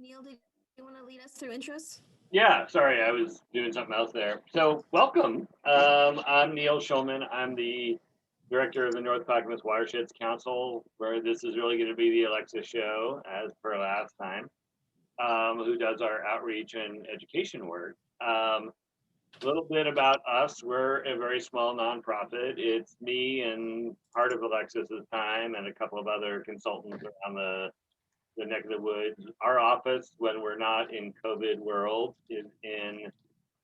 Neil, did you want to lead us through intros? Yeah, sorry, I was doing something else there. So welcome. I'm Neil Schulman. I'm the director of the North Clackamas Watersheds Council, where this is really going to be the Alexa show, as per last time, who does our outreach and education work. A little bit about us. We're a very small nonprofit. It's me and part of Alexis's time and a couple of other consultants around the neck of the woods. Our office, when we're not in COVID world, is in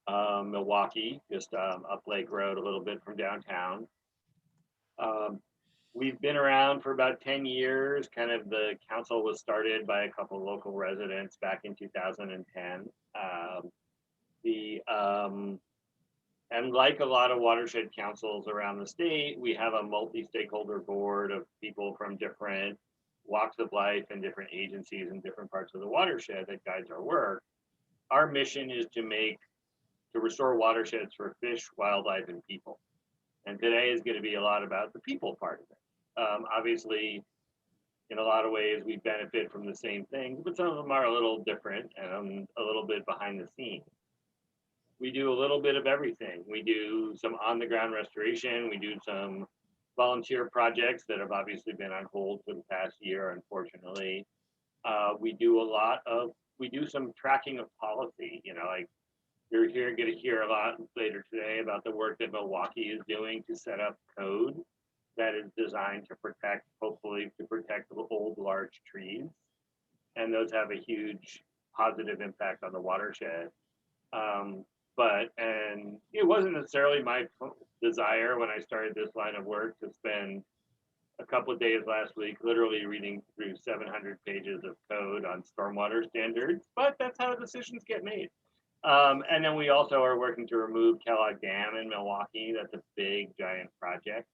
Milwaukee, just up Lake Road, a little bit from downtown. We've been around for about 10 years. Kind of the council was started by a couple of local residents back in 2010. And like a lot of watershed councils around the state, we have a multi-stakeholder board of people from different walks of life and different agencies in different parts of the watershed that guides our work. Our mission is to restore watersheds for fish, wildlife, and people. And today is going to be a lot about the people part of it. Obviously, in a lot of ways, we benefit from the same things, but some of them are a little different and a little bit behind the scenes. We do a little bit of everything. We do some on-the-ground restoration. We do some volunteer projects that have obviously been on hold for the past year, unfortunately. We do some tracking of policy. Like you're going to hear a lot later today about the work that Milwaukee is doing to set up code that is designed to hopefully protect the old large trees. And those have a huge positive impact on the watershed. And it wasn't necessarily my desire when I started this line of work to spend a couple of days last week literally reading through 700 pages of code on stormwater standards, but that's how decisions get made. And then we also are working to remove Kellogg Dam in Milwaukee. That's a big, giant project.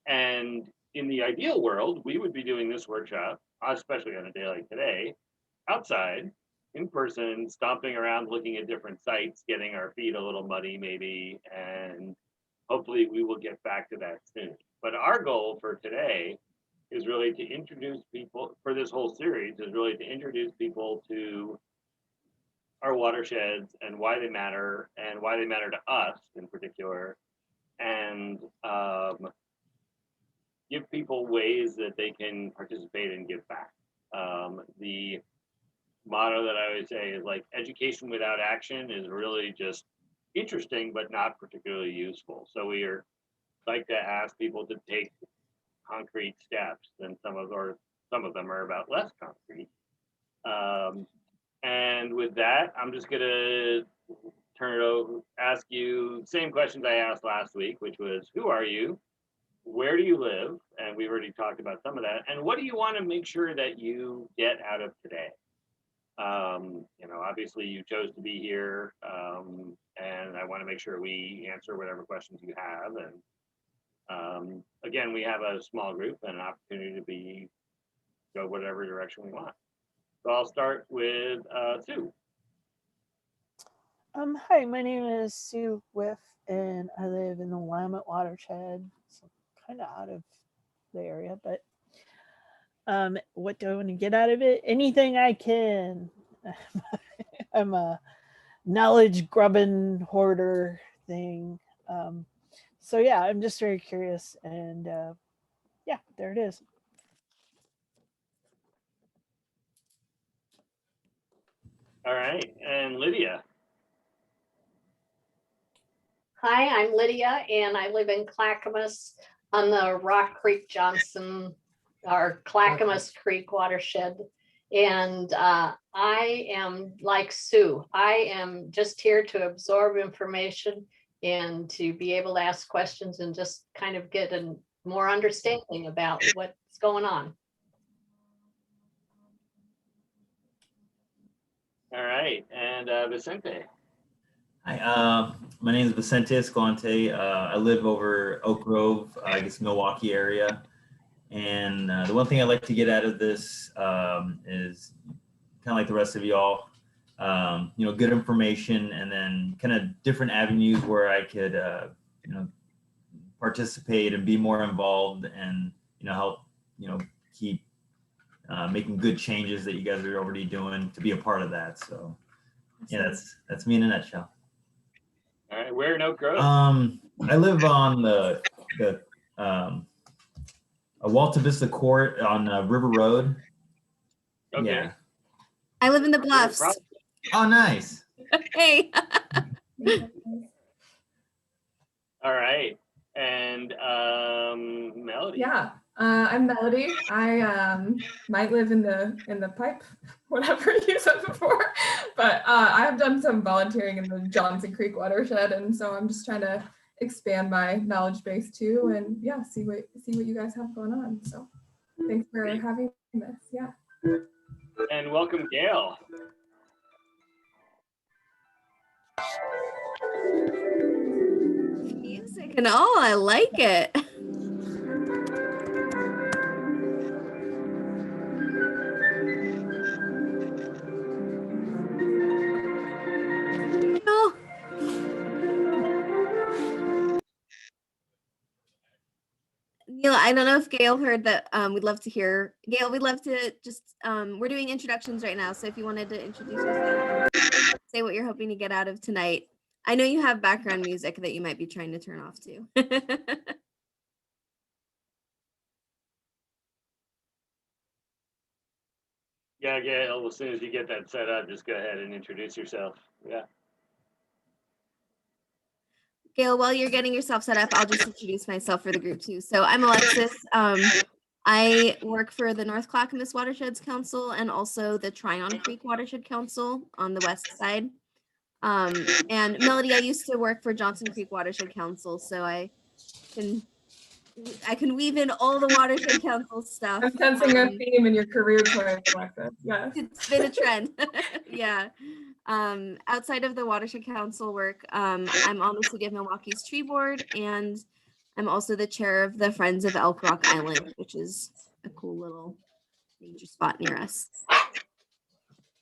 And in the ideal world, we would be doing this workshop, especially on a day like today, outside, in person, stomping around, looking at different sites, getting our feet a little muddy maybe, and hopefully we will get back to that soon. But our goal for today is really to introduce people, for this whole series, is really to introduce people to our watersheds and why they matter to us in particular, and give people ways that they can participate and give back. The motto that I always say is like education without action is really just interesting, but not particularly useful. So we like to ask people to take concrete steps, and some of them are about less concrete. And with that, I'm just gonna turn it over, ask you same questions I asked last week, which was, who are you? Where do you live? And we already talked about some of that. And what do you want to make sure that you get out of today? Obviously you chose to be here, and I want to make sure we answer whatever questions you have. And again, we have a small group and an opportunity to go whatever direction we want. So I'll start with Sue. Hi, my name is Sue Whiff, and I live in the Willamette Watershed, so kind of out of the area, but what do I want to get out of it? Anything I can. I'm a knowledge grubbing hoarder thing. So yeah, I'm just very curious, and yeah, there it is. All right, and Lydia. Hi, I'm Lydia, and I live in Clackamas on the Rock Creek Johnson, or Clackamas Creek watershed. And I am like Sue. I am just here to absorb information and to be able to ask questions and just kind of get a more understanding about what's going on. All right, and Vicente. Hi, my name is Vicente Escalante. I live over Oak Grove, I guess Milwaukee area. And the one thing I'd like to get out of this is kind of like the rest of y'all, good information, and then kind of different avenues where I could, participate and be more involved and, help, keep making good changes that you guys are already doing to be a part of that. So yeah, that's me in a nutshell. All right, where in Oak Grove? I live on the Walta Vista Court on River Road. Okay. Yeah. I live in the You're Bluffs. prob- Oh, nice. Hey. All right, and Melody. Yeah, I'm Melody. I might live in the pipe, whatever you said before, but I've done some volunteering in the Johnson Creek watershed, and so I'm just trying to expand my knowledge base too, and yeah, see what you guys have going on. So thanks for having this. Yeah. And welcome, Gail. Music and all, I like it. Oh. Neil, I don't know if Gail heard that. We'd love to hear. Gail, we'd love to just, we're doing introductions right now. So if you wanted to introduce yourself, say what you're hoping to get out of tonight. I know you have background music that you might be trying to turn off too. Yeah, Gail, as soon as you get that set up, just go ahead and introduce yourself. Yeah. Gail, while you're getting yourself set up, I'll just introduce myself for the group too. So I'm Alexis. I work for the North Clackamas Watersheds Council and also the Tryon Creek Watershed Council on the west side. And Melody, I used to work for Johnson Creek Watershed Council, so I can weave in all the Watershed Council stuff. I'm sensing a theme in your career choice, Alexis. Yes. It's been a trend. Yeah. Outside of the Watershed Council work, I'm on the City of Milwaukee's tree board, and I'm also the chair of the Friends of Elk Rock Island, which is a cool little nature spot near us.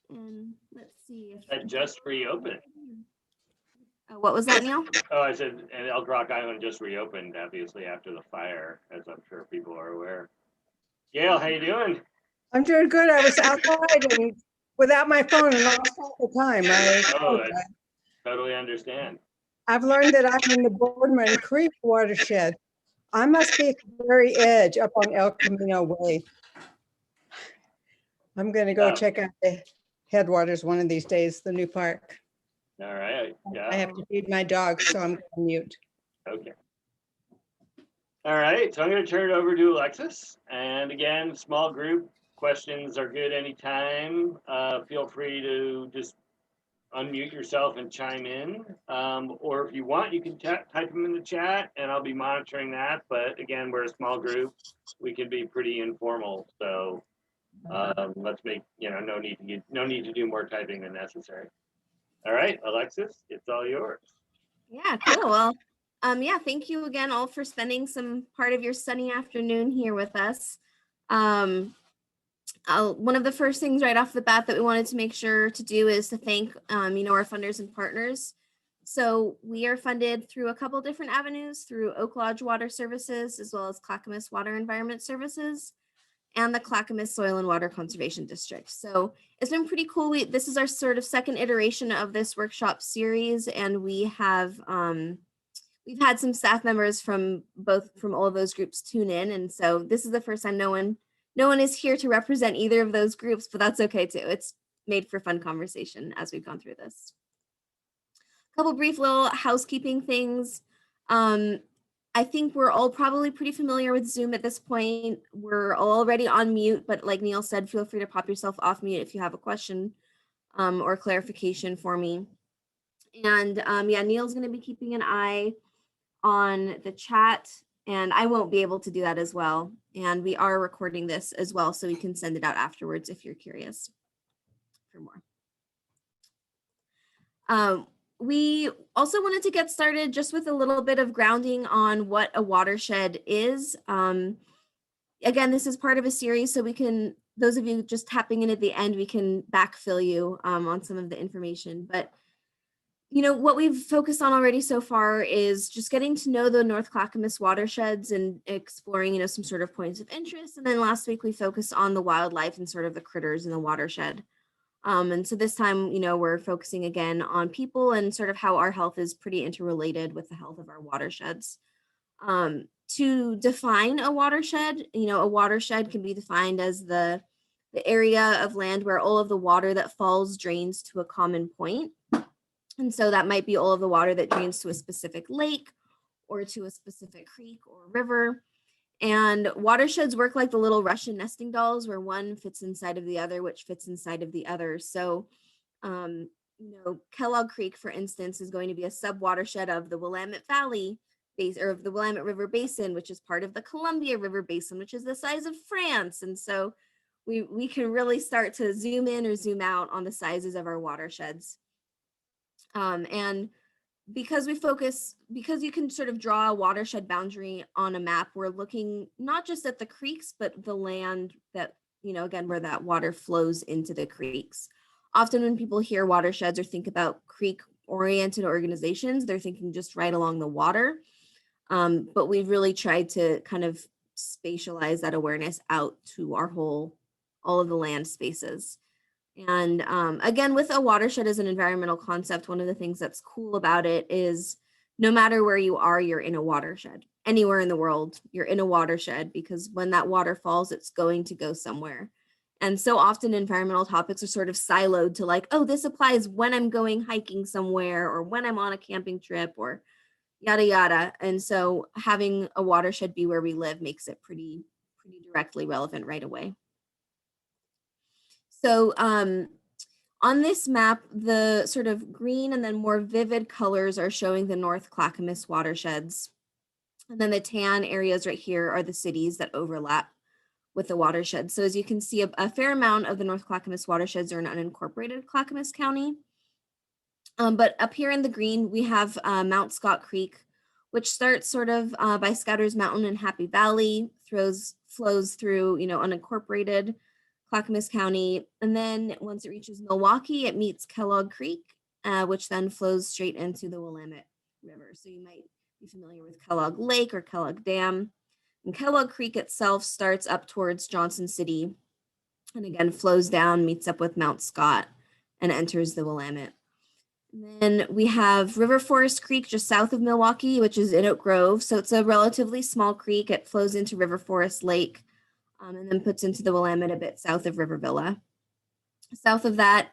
And let's see if That just reopened. what was that, Neil? Oh, I said, and Elk Rock Island just reopened, obviously, after the fire, as I'm sure people are aware. Gail, how you doing? I'm doing good. I was outside and without my phone and lost all the time. Oh, I totally understand. I've learned that I'm in the Boardman Creek watershed. I must be at the very edge up on El Camino Way. I'm going to go Oh. check out the headwaters one of these days, the new park. All right. I Yeah. have to feed my dogs, so I'm going to mute. Okay. All right. So I'm going to turn it over to Alexis. And again, small group questions are good anytime. Feel free to just unmute yourself and chime in. Or if you want, you can type them in the chat and I'll be monitoring that. But again, we're a small group. We can be pretty informal. So let's make, no need to do more typing than necessary. All right, Alexis, it's all yours. Yeah, cool. Well, yeah, thank you again all for spending some part of your sunny afternoon here with us. One of the first things right off the bat that we wanted to make sure to do is to thank, our funders and partners. So we are funded through a couple different avenues, through Oak Lodge Water Services, as well as Clackamas Water Environment Services, and the Clackamas Soil and Water Conservation District. So it's been pretty cool. This is our sort of second iteration of this workshop series, and we have we've had some staff members from all of those groups tune in, and so this is the first time no one is here to represent either of those groups, but that's okay too. It's made for fun conversation as we've gone through this. A couple brief little housekeeping things. I think we're all probably pretty familiar with Zoom at this point. We're already on mute, but like Neil said, feel free to pop yourself off mute if you have a question or clarification for me. And yeah, Neil's going to be keeping an eye on the chat, and I won't be able to do that as well. And we are recording this as well, so we can send it out afterwards if you're curious for more. We also wanted to get started just with a little bit of grounding on what a watershed is. Again, this is part of a series, so we can, those of you just tapping in at the end, we can backfill you on some of the information. But what we've focused on already so far is just getting to know the North Clackamas watersheds and exploring, some sort of points of interest. And then last week we focused on the wildlife and sort of the critters in the watershed. And so this time, we're focusing again on people and sort of how our health is pretty interrelated with the health of our watersheds. To define a watershed, a watershed can be defined as the area of land where all of the water that falls drains to a common point. And so that might be all of the water that drains to a specific lake or to a specific creek or river. And watersheds work like the little Russian nesting dolls where one fits inside of the other, which fits inside of the other. So, Kellogg Creek, for instance, is going to be a sub-watershed of the Willamette Valley or of the Willamette River Basin, which is part of the Columbia River Basin, which is the size of France. And so we can really start to zoom in or zoom out on the sizes of our watersheds. And because you can sort of draw a watershed boundary on a map, we're looking not just at the creeks, but the land that, again, where that water flows into the creeks. Often when people hear watersheds or think about creek-oriented organizations, they're thinking just right along the water. But we've really tried to kind of spatialize that awareness out to all of the land spaces. And again, with a watershed as an environmental concept, one of the things that's cool about it is no matter where you are, you're in a watershed. Anywhere in the world, you're in a watershed because when that water falls, it's going to go somewhere. And so often environmental topics are sort of siloed to like, oh, this applies when I'm going hiking somewhere or when I'm on a camping trip or yada, yada. And so having a watershed be where we live makes it pretty directly relevant right away. So on this map, the sort of green and then more vivid colors are showing the North Clackamas watersheds. And then the tan areas right here are the cities that overlap with the watershed. So as you can see, a fair amount of the North Clackamas watersheds are in unincorporated Clackamas County. But up here in the green, we have Mount Scott Creek, which starts sort of by Scouters Mountain and Happy Valley, flows through, unincorporated Clackamas County. And then once it reaches Milwaukee, it meets Kellogg Creek, which then flows straight into the Willamette River. So you might be familiar with Kellogg Lake or Kellogg Dam. And Kellogg Creek itself starts up towards Johnson City and again flows down, meets up with Mount Scott, and enters the Willamette. And then we have River Forest Creek just south of Milwaukee, which is in Oak Grove. So it's a relatively small creek. It flows into River Forest Lake and then puts into the Willamette a bit south of River Villa. South of that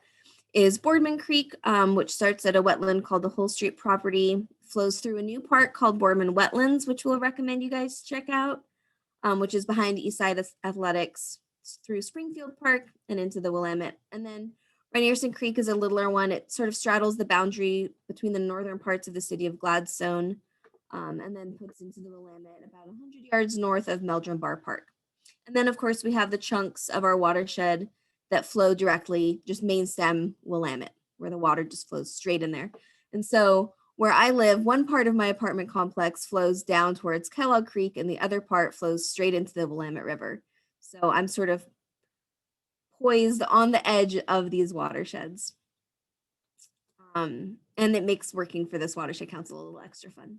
is Boardman Creek, which starts at a wetland called the Whole Street Property, flows through a new park called Boardman Wetlands, which we'll recommend you guys check out, which is behind Eastside Athletics, through Springfield Park and into the Willamette. And then Rainierson Creek is a littler one. It sort of straddles the boundary between the northern parts of the city of Gladstone and then puts into the Willamette about 100 yards north of Meldrum Bar Park. And then, of course, we have the chunks of our watershed that flow directly, just main stem Willamette, where the water just flows straight in there. And so where I live, one part of my apartment complex flows down towards Kellogg Creek and the other part flows straight into the Willamette River. So I'm sort of poised on the edge of these watersheds. And it makes working for this Watershed Council a little extra fun.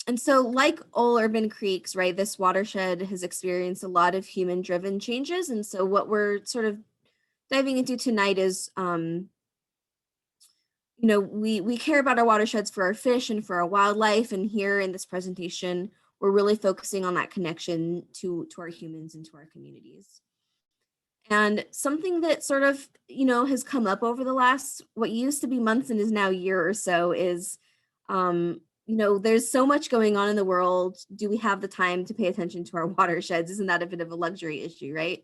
And so like all urban creeks, right, this watershed has experienced a lot of human-driven changes. And so what we're sort of diving into tonight is, we care about our watersheds for our fish and for our wildlife. And here in this presentation, we're really focusing on that connection to our humans and to our communities. And something that sort of, has come up over the last, what used to be months and is now a year or so is, there's so much going on in the world. Do we have the time to pay attention to our watersheds? Isn't that a bit of a luxury issue, right?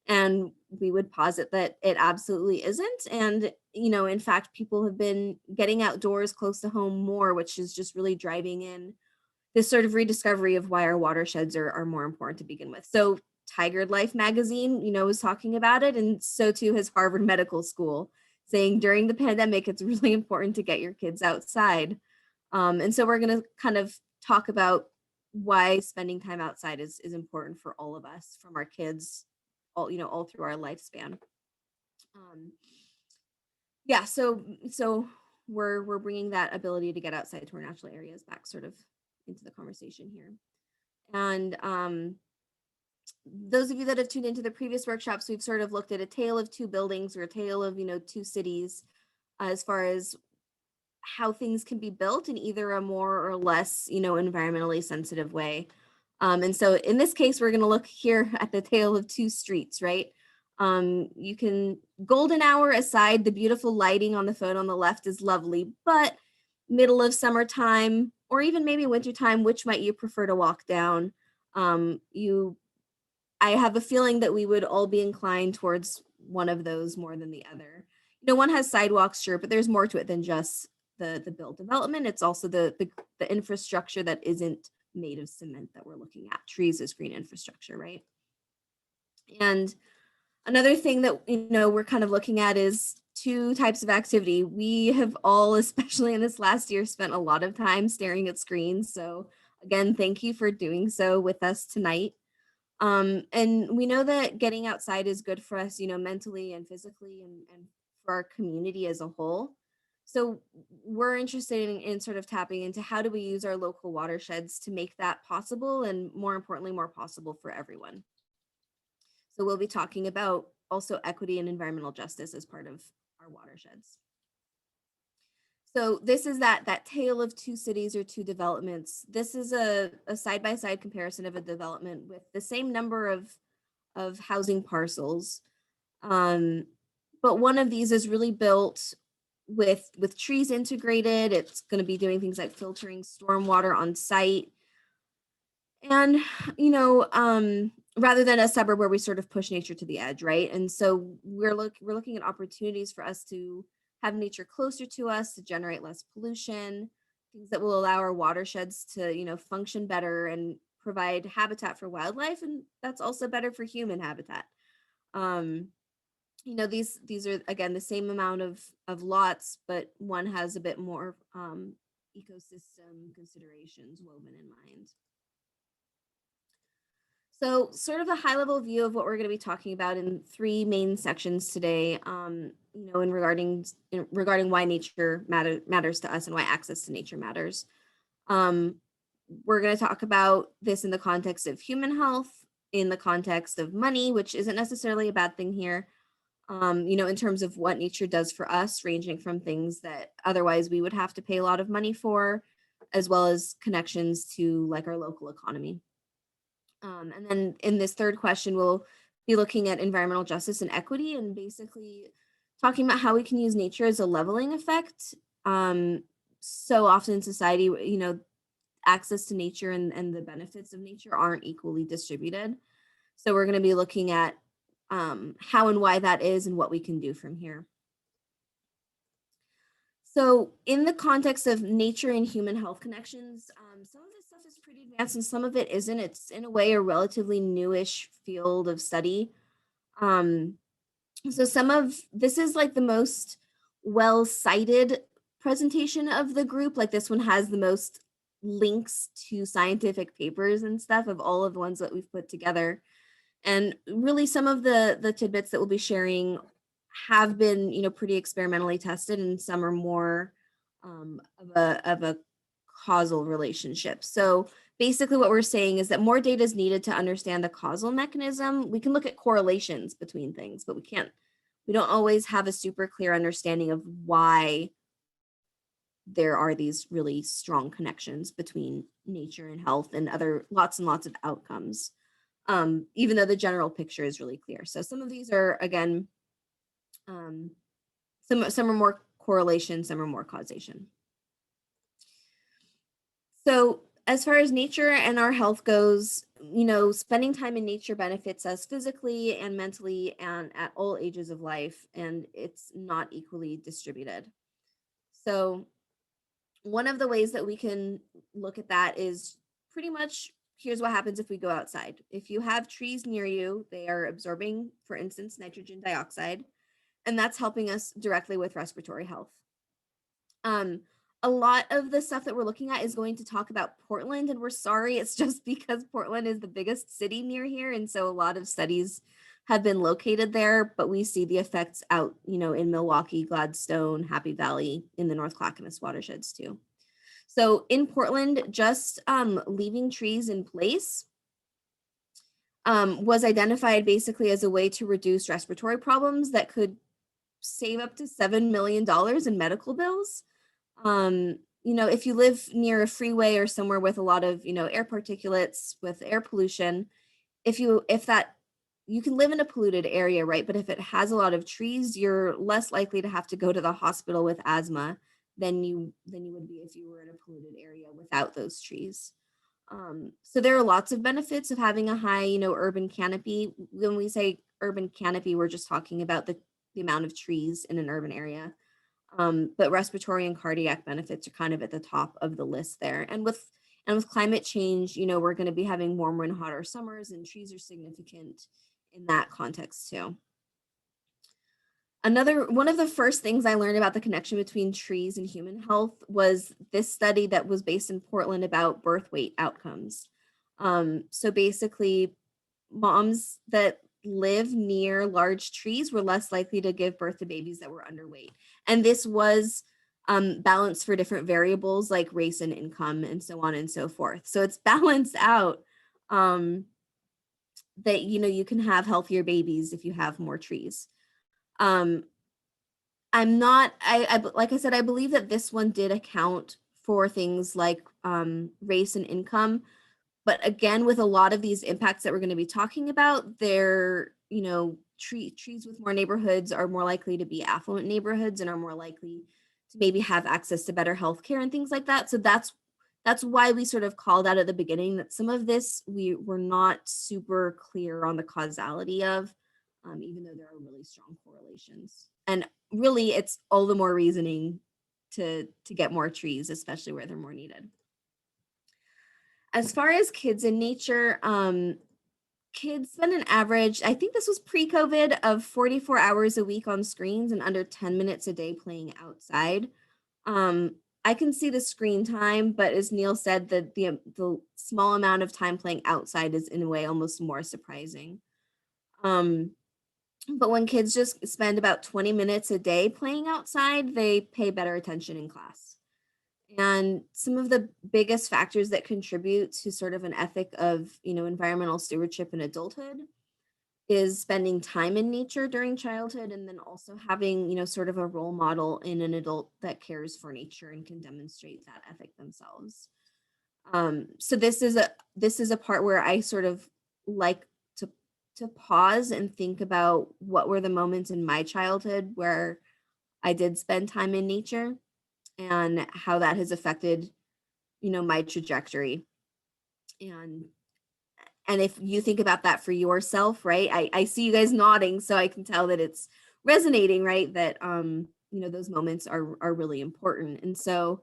And we would posit that it absolutely isn't. And, in fact, people have been getting outdoors close to home more, which is just really driving in this sort of rediscovery of why our watersheds are more important to begin with. So Tiger Life magazine, was talking about it. And so too has Harvard Medical School, saying during the pandemic, it's really important to get your kids outside. And so we're going to kind of talk about why spending time outside is important for all of us, from our kids, all through our lifespan. Yeah, so we're bringing that ability to get outside to our natural areas back sort of into the conversation here. And those of you that have tuned into the previous workshops, we've sort of looked at a tale of two buildings or a tale of, two cities as far as how things can be built in either a more or less, environmentally sensitive way. And so in this case, we're going to look here at the tale of two streets, right? You can, golden hour aside, the beautiful lighting on the photo on the left is lovely, but middle of summertime or even maybe wintertime, which might you prefer to walk down? I have a feeling that we would all be inclined towards one of those more than the other. One has sidewalks, sure, but there's more to it than just the built development. It's also the infrastructure that isn't made of cement that we're looking at. Trees is green infrastructure, right? And another thing that we're kind of looking at is two types of activity. We have all, especially in this last year, spent a lot of time staring at screens. So again, thank you for doing so with us tonight. And we know that getting outside is good for us, mentally and physically and for our community as a whole. So we're interested in sort of tapping into how do we use our local watersheds to make that possible and more importantly, more possible for everyone. So we'll be talking about also equity and environmental justice as part of our watersheds. So this is that tale of two cities or two developments. This is a side-by-side comparison of a development with the same number of housing parcels. But one of these is really built with trees integrated. It's going to be doing things like filtering stormwater on site. And, rather than a suburb where we sort of push nature to the edge, right? And so we're looking at opportunities for us to have nature closer to us, to generate less pollution, things that will allow our watersheds to, function better and provide habitat for wildlife. And that's also better for human habitat. These are, again, the same amount of lots, but one has a bit more ecosystem considerations woven in mind. So sort of a high level view of what we're going to be talking about in three main sections today, in regarding why nature matters to us and why access to nature matters. We're going to talk about this in the context of human health, in the context of money, which isn't necessarily a bad thing here, in terms of what nature does for us, ranging from things that otherwise we would have to pay a lot of money for, as well as connections to like our local economy. And then in this third question, we'll be looking at environmental justice and equity and basically talking about how we can use nature as a leveling effect. So often in society, access to nature and the benefits of nature aren't equally distributed. So we're going to be looking at how and why that is and what we can do from here. So in the context of nature and human health connections, some of this stuff is pretty advanced and some of it isn't. It's in a way a relatively newish field of study. So this is like the most well-cited presentation of the group. Like this one has the most links to scientific papers and stuff of all of the ones that we've put together. And really some of the tidbits that we'll be sharing have been, pretty experimentally tested, and some are more of a causal relationship. So basically what we're saying is that more data is needed to understand the causal mechanism. We can look at correlations between things, but we don't always have a super clear understanding of why there are these really strong connections between nature and health and lots and lots of outcomes, even though the general picture is really clear. So some of these are, again, some are more correlation, some are more causation. So as far as nature and our health goes, spending time in nature benefits us physically and mentally and at all ages of life, and it's not equally distributed. So one of the ways that we can look at that is pretty much, here's what happens if we go outside. If you have trees near you, they are absorbing, for instance, nitrogen dioxide, and that's helping us directly with respiratory health. A lot of the stuff that we're looking at is going to talk about Portland, and we're sorry, it's just because Portland is the biggest city near here, and so a lot of studies have been located there, but we see the effects out, in Milwaukee, Gladstone, Happy Valley, in the North Clackamas watersheds too. So in Portland, just leaving trees in place was identified basically as a way to reduce respiratory problems that could save up to $7 million in medical bills. If you live near a freeway or somewhere with a lot of, air particulates, with air pollution, you can live in a polluted area, right? But if it has a lot of trees, you're less likely to have to go to the hospital with asthma than you would be if you were in a polluted area without those trees. So there are lots of benefits of having a high, urban canopy. When we say urban canopy, we're just talking about the amount of trees in an urban area. But respiratory and cardiac benefits are kind of at the top of the list there. And with climate change, we're going to be having warmer and hotter summers, and trees are significant in that context too. One of the first things I learned about the connection between trees and human health was this study that was based in Portland about birth weight outcomes. So basically, moms that live near large trees were less likely to give birth to babies that were underweight. And this was balanced for different variables like race and income and so on and so forth. So it's balanced out that, you can have healthier babies if you have more trees. Like I said, I believe that this one did account for things like race and income. But again, with a lot of these impacts that we're going to be talking about, they're, trees with more neighborhoods are more likely to be affluent neighborhoods and are more likely to maybe have access to better healthcare and things like that. So that's why we sort of called out at the beginning that some of this we were not super clear on the causality of, even though there are really strong correlations. And really, it's all the more reasoning to get more trees, especially where they're more needed. As far as kids in nature, kids spend an average, I think this was pre-COVID, of 44 hours a week on screens and under 10 minutes a day playing outside. I can see the screen time, but as Neil said, the small amount of time playing outside is in a way almost more surprising. But when kids just spend about 20 minutes a day playing outside, they pay better attention in class. And some of the biggest factors that contribute to sort of an ethic of, environmental stewardship in adulthood is spending time in nature during childhood, and then also having, sort of a role model in an adult that cares for nature and can demonstrate that ethic themselves. So this is a part where I sort of like to pause and think about what were the moments in my childhood where I did spend time in nature and how that has affected, my trajectory. And if you think about that for yourself, right, I see you guys nodding, so I can tell that it's resonating, right, that, those moments are really important. And so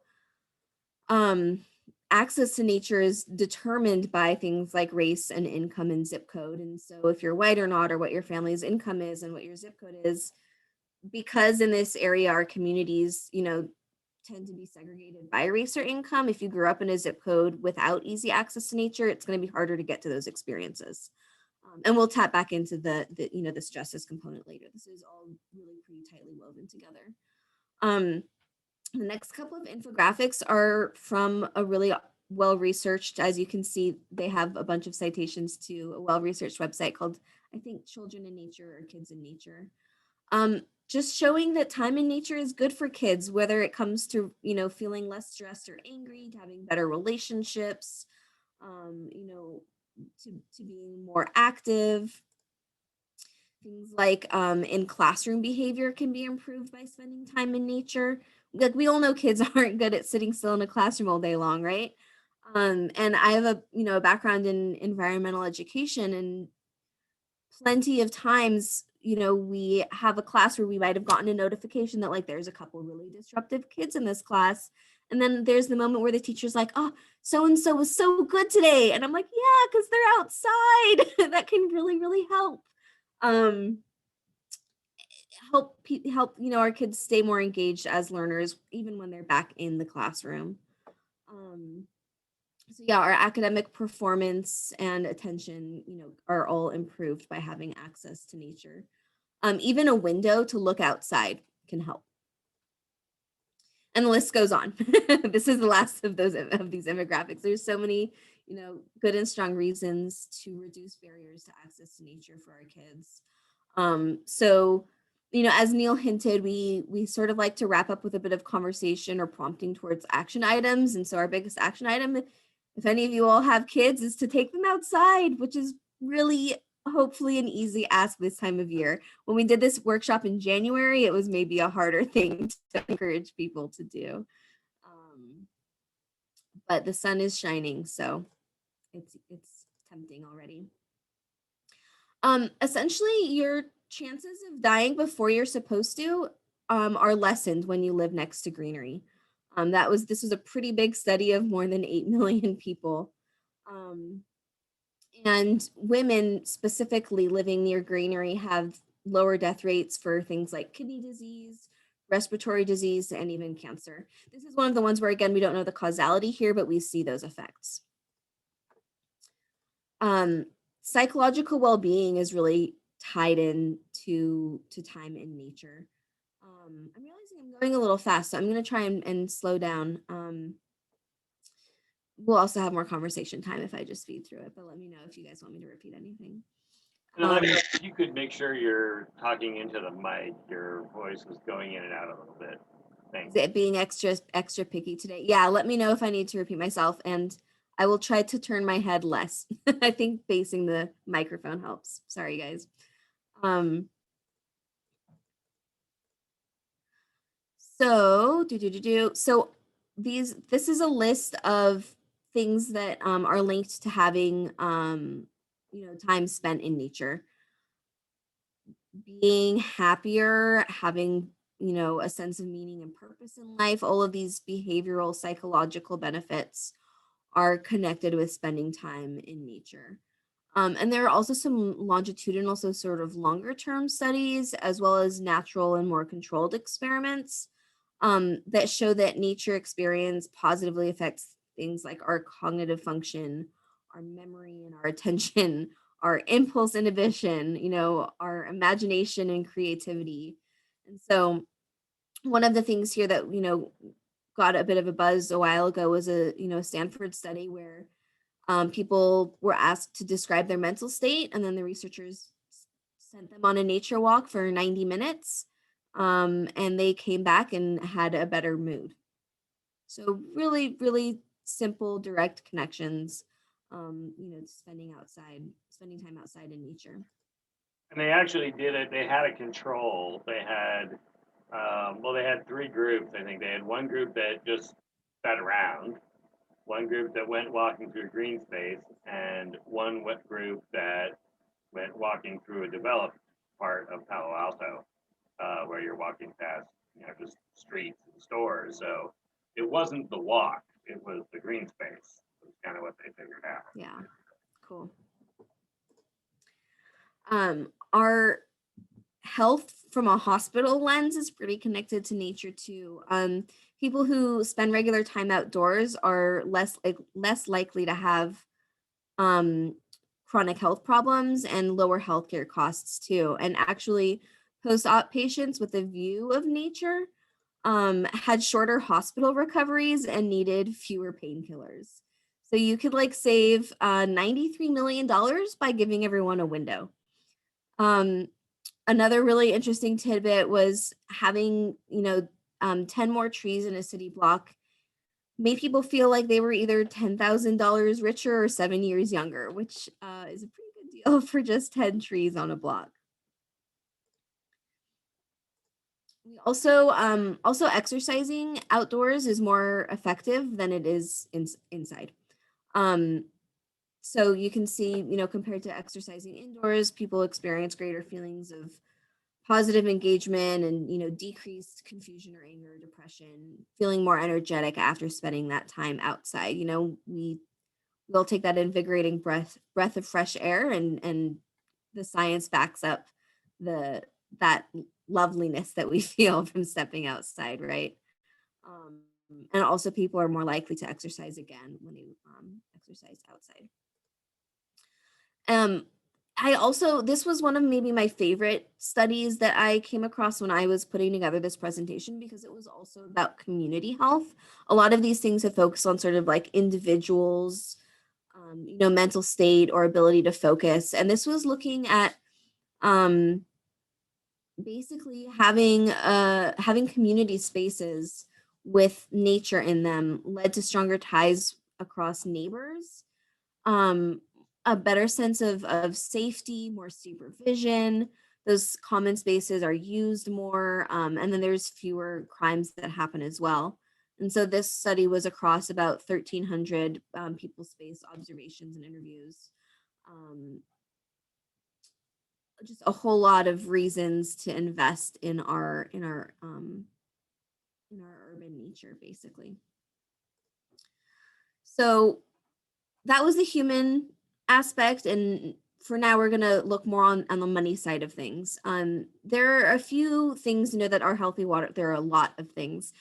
access to nature is determined by things like race and income and zip code. And so if you're white or not, or what your family's income is and what your zip code is, because in this area, our communities, tend to be segregated by race or income. If you grew up in a zip code without easy access to nature, it's going to be harder to get to those experiences. And we'll tap back into this justice component later. This is all really pretty tightly woven together. The next couple of infographics are from a really well-researched, as you can see, they have a bunch of citations to a well-researched website called, I think, Children in Nature or Kids in Nature. Just showing that time in nature is good for kids, whether it comes to, feeling less stressed or angry, to having better relationships, to being more active. Things like in classroom behavior can be improved by spending time in nature. Like, we all know kids aren't good at sitting still in a classroom all day long, right? And I have a background in environmental education, and plenty of times, we have a class where we might have gotten a notification that, like, there's a couple really disruptive kids in this class. And then there's the moment where the teacher's like, oh, so-and-so was so good today. And I'm like, yeah, because they're outside. That can really, really help. Help our kids stay more engaged as learners, even when they're back in the classroom. So yeah, our academic performance and attention, are all improved by having access to nature. Even a window to look outside can help. And the list goes on. This is the last of these infographics. There's so many, good and strong reasons to reduce barriers to access to nature for our kids. So, as Neil hinted, we sort of like to wrap up with a bit of conversation or prompting towards action items. And so our biggest action item, if any of you all have kids, is to take them outside, which is really hopefully an easy ask this time of year. When we did this workshop in January, it was maybe a harder thing to encourage people to do. But the sun is shining, so it's tempting already. Essentially, your chances of dying before you're supposed to are lessened when you live next to greenery. This was a pretty big study of more than 8 million people. And women specifically living near greenery have lower death rates for things like kidney disease, respiratory disease, and even cancer. This is one of the ones where, again, we don't know the causality here, but we see those effects. Psychological well-being is really tied in to time in nature. I'm realizing I'm going a little fast, so I'm going to try and slow down. We'll also have more conversation time if I just speed through it, but let me know if you guys want me to repeat anything. And Olivia, if you could make sure you're talking into the mic, your voice is going in and out a little bit. Thanks. Is it being extra picky today? Yeah, let me know if I need to repeat myself, and I will try to turn my head less. I think facing the microphone helps. Sorry, guys. So this is a list of things that are linked to having time spent in nature. Being happier, having a sense of meaning and purpose in life, all of these behavioral psychological benefits are connected with spending time in nature. And there are also some longitudinal, so sort of longer term studies, as well as natural and more controlled experiments that show that nature experience positively affects things like our cognitive function, our memory and our attention, our impulse inhibition, our imagination and creativity. And so one of the things here that, got a bit of a buzz a while ago was a Stanford study where people were asked to describe their mental state, and then the researchers sent them on a nature walk for 90 minutes, and they came back and had a better mood. So really, really simple, direct connections, spending time outside in nature. And they actually did it. They had a control. They had, they had 3 groups. I think they had one group that just sat around, one group that went walking through a green space, and one group that went walking through a developed part of Palo Alto, where you're walking past, just streets and stores. So it wasn't the walk, it was the green space. It's kind of what they figured out. Yeah, cool. Our health from a hospital lens is pretty connected to nature too. People who spend regular time outdoors are less likely to have chronic health problems and lower healthcare costs too. And actually, post-op patients with a view of nature had shorter hospital recoveries and needed fewer painkillers. So you could save $93 million by giving everyone a window. Another really interesting tidbit was having 10 more trees in a city block made people feel like they were either $10,000 richer or 7 years younger, which is a pretty good deal for just 10 trees on a block. We also exercising outdoors is more effective than it is inside. So you can see, compared to exercising indoors, people experience greater feelings of positive engagement and, decreased confusion or anger or depression, feeling more energetic after spending that time outside. We'll take that invigorating breath of fresh air, and the science backs up that loveliness that we feel from stepping outside, right? And also people are more likely to exercise again when they exercise outside. This was one of maybe my favorite studies that I came across when I was putting together this presentation, because it was also about community health. A lot of these things have focused on sort of like individuals, mental state or ability to focus. And this was looking at basically having community spaces with nature in them led to stronger ties across neighbors, a better sense of safety, more supervision. Those common spaces are used more, and then there's fewer crimes that happen as well. And so this study was across about 1,300 people-space observations and interviews. Just a whole lot of reasons to invest in our urban nature, basically. So that was the human aspect, and for now we're going to look more on the money side of things. There are a few things that are healthy water. There are a lot of things,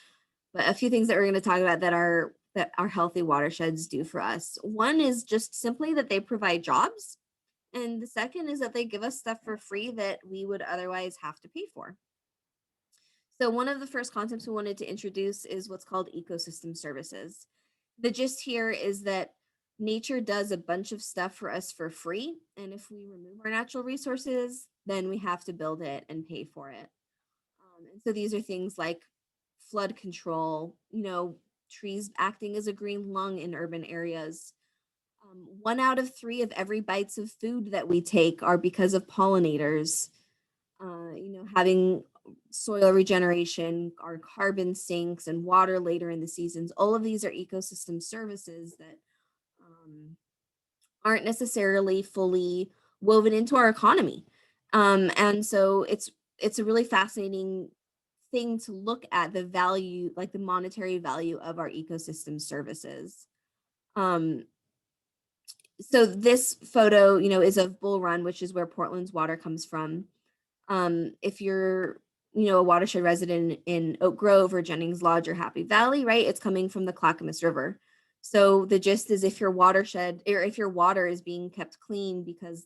but a few things that we're going to talk about that our healthy watersheds do for us. One is just simply that they provide jobs. And the second is that they give us stuff for free that we would otherwise have to pay for. So one of the first concepts we wanted to introduce is what's called ecosystem services. The gist here is that nature does a bunch of stuff for us for free. And if we remove our natural resources, then we have to build it and pay for it. And so these are things like flood control, trees acting as a green lung in urban areas. 1 out of 3 of every bites of food that we take are because of pollinators. Having soil regeneration, our carbon sinks, and water later in the seasons. All of these are ecosystem services that aren't necessarily fully woven into our economy. And so it's a really fascinating thing to look at the value, like the monetary value of our ecosystem services. So this photo, is of Bull Run, which is where Portland's water comes from. If you're, a watershed resident in Oak Grove or Jennings Lodge or Happy Valley, right, it's coming from the Clackamas River. So the gist is if your watershed, or if your water is being kept clean because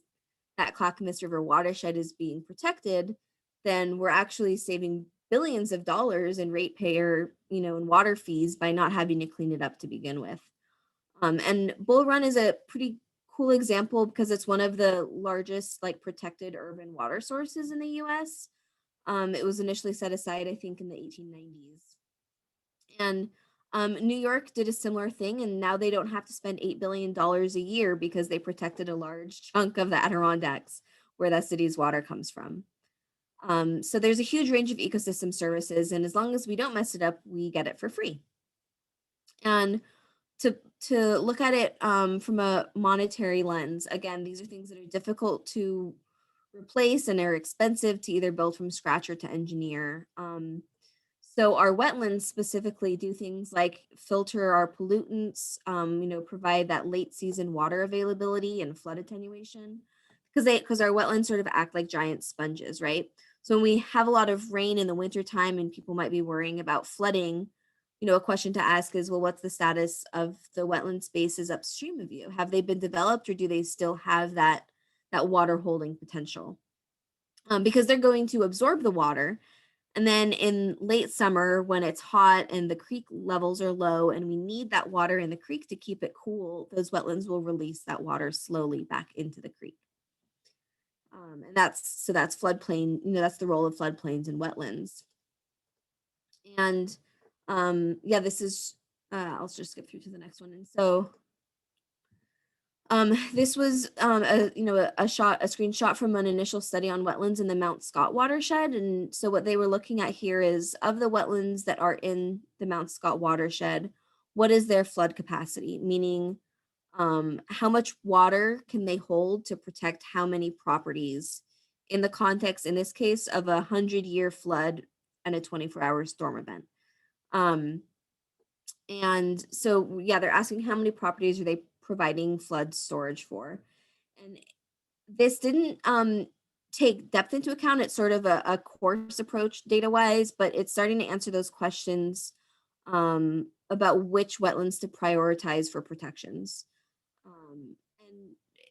that Clackamas River watershed is being protected, then we're actually saving billions of dollars in ratepayer, and water fees by not having to clean it up to begin with. And Bull Run is a pretty cool example because it's one of the largest protected urban water sources in the US. It was initially set aside, I think, in the 1890s. And New York did a similar thing, and now they don't have to spend $8 billion a year because they protected a large chunk of the Adirondacks where that city's water comes from. So there's a huge range of ecosystem services, and as long as we don't mess it up, we get it for free. And to look at it from a monetary lens, again, these are things that are difficult to replace and are expensive to either build from scratch or to engineer. So our wetlands specifically do things like filter our pollutants, provide that late season water availability and flood attenuation, because our wetlands sort of act like giant sponges, right? So when we have a lot of rain in the wintertime and people might be worrying about flooding, a question to ask is, well, what's the status of the wetland spaces upstream of you? Have they been developed, or do they still have that water holding potential? Because they're going to absorb the water. And then in late summer, when it's hot and the creek levels are low and we need that water in the creek to keep it cool, those wetlands will release that water slowly back into the creek. And that's floodplain, that's the role of floodplains and wetlands. And this is, I'll just skip through to the next one. And so this was a screenshot from an initial study on wetlands in the Mount Scott watershed. And so what they were looking at here is, of the wetlands that are in the Mount Scott watershed, what is their flood capacity? Meaning, how much water can they hold to protect how many properties in the context, in this case, of a 100-year flood and a 24-hour storm event. And so, they're asking how many properties are they providing flood storage for. And this didn't take depth into account. It's sort of a coarse approach data-wise, but it's starting to answer those questions about which wetlands to prioritize for protections. And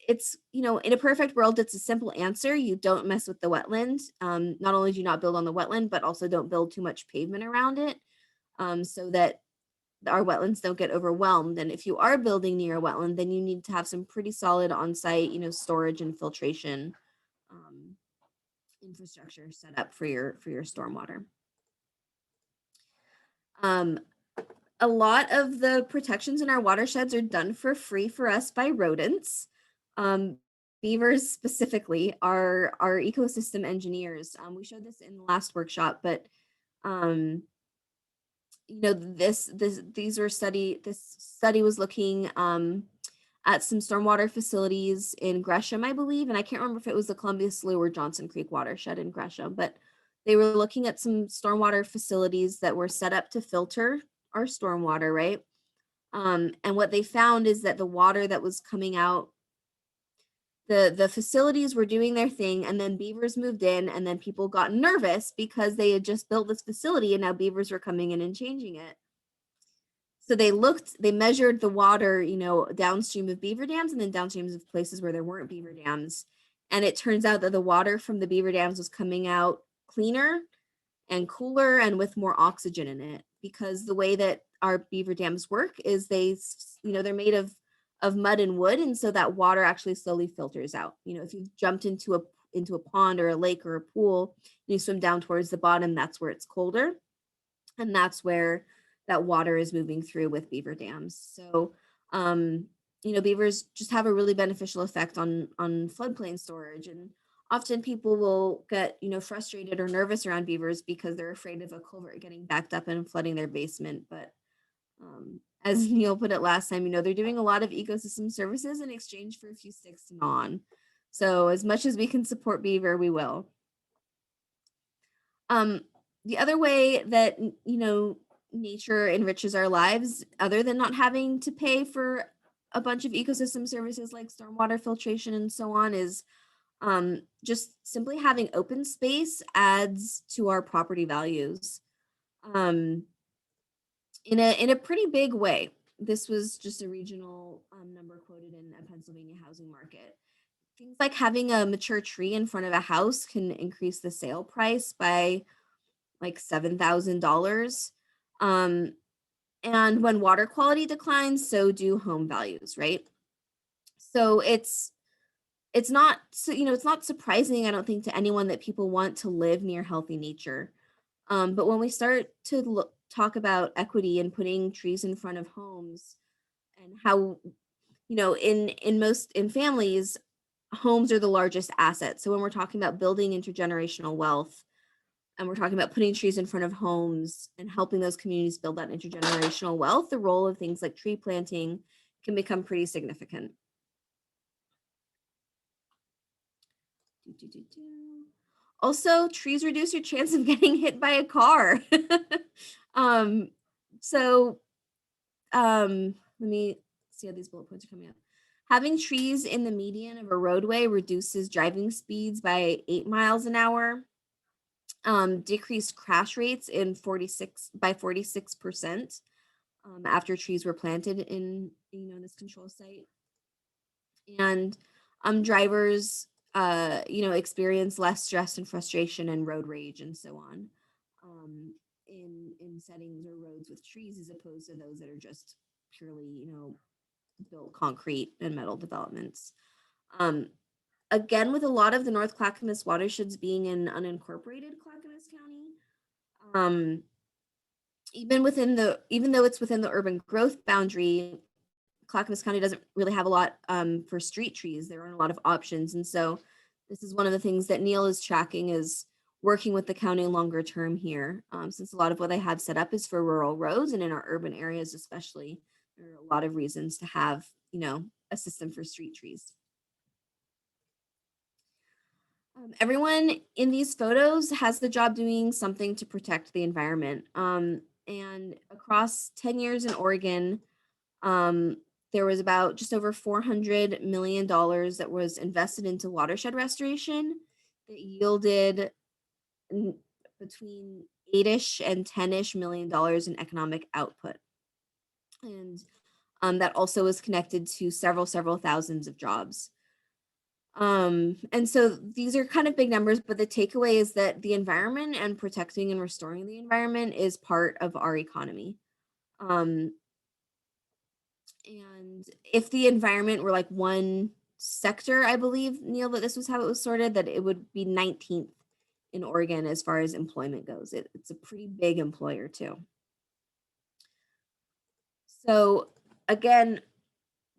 it's, you know, in a perfect world, it's a simple answer. You don't mess with the wetland. Not only do you not build on the wetland, but also don't build too much pavement around it, so that our wetlands don't get overwhelmed. And if you are building near a wetland, then you need to have some pretty solid on-site, you know, storage and filtration infrastructure set up for your stormwater. A lot of the protections in our watersheds are done for free for us by rodents. Beavers specifically are our ecosystem engineers. We showed this in the last workshop, but you know, this study was looking at some stormwater facilities in Gresham, I believe, and I can't remember if it was the Columbia Slough or Johnson Creek watershed in Gresham, but they were looking at some stormwater facilities that were set up to filter our stormwater, right? And what they found is that the water that was coming out, the facilities were doing their thing, and then beavers moved in, and then people got nervous because they had just built this facility and now beavers were coming in and changing it. So they measured the water, you know, downstream of beaver dams and then downstream of places where there weren't beaver dams. And it turns out that the water from the beaver dams was coming out cleaner and cooler and with more oxygen in it, because the way that our beaver dams work is they're made of mud and wood, and so that water actually slowly filters out. You know, if you jumped into a pond or a lake or a pool and you swim down towards the bottom, that's where it's colder, and that's where that water is moving through with beaver dams. So you know, beavers just have a really beneficial effect on floodplain storage. And often people will get, you know, frustrated or nervous around beavers because they're afraid of a culvert getting backed up and flooding their basement. But as Neil put it last time, you know, they're doing a lot of ecosystem services in exchange for a few sticks to gnaw on. So as much as we can support beaver, we will. The other way that, you know, nature enriches our lives, other than not having to pay for a bunch of ecosystem services like stormwater filtration and so on, is just simply having open space adds to our property values in a pretty big way. This was just a regional number quoted in a Pennsylvania housing market. Things like having a mature tree in front of a house can increase the sale price by like $7,000. And when water quality declines, so do home values, right? So it's not, you know, it's not surprising, I don't think, to anyone that people want to live near healthy nature. But when we start to talk about equity and putting trees in front of homes, and how, you know, in families, homes are the largest asset. So when we're talking about building intergenerational wealth, and we're talking about putting trees in front of homes and helping those communities build that intergenerational wealth, the role of things like tree planting can become pretty significant. Also, trees reduce your chance of getting hit by a car. Let me see how these bullet points are coming up. Having trees in the median of a roadway reduces driving speeds by 8 miles an hour. Decreased crash rates by 46% after trees were planted in, you know, this control site. And drivers you know, experience less stress and frustration and road rage and so on in settings or roads with trees, as opposed to those that are just purely, you know, built concrete and metal developments. Again, with a lot of the North Clackamas watersheds being in unincorporated Clackamas County, even though it's within the urban growth boundary, Clackamas County doesn't really have a lot for street trees. There aren't a lot of options. And so this is one of the things that Neil is tracking, is working with the county longer term here, since a lot of what they have set up is for rural roads, and in our urban areas especially, there are a lot of reasons to have, you know, a system for street trees. Everyone in these photos has the job doing something to protect the environment. And across 10 years in Oregon, there was about just over $400 million that was invested into watershed restoration that yielded between $8-ish and $10-ish million in economic output. And that also is connected to several thousands of jobs. And so these are kind of big numbers, but the takeaway is that the environment and protecting and restoring the environment is part of our economy. And if the environment were like one sector, I believe, Neil, that this was how it was sorted, that it would be 19th in Oregon as far as employment goes. It's a pretty big employer too. So again,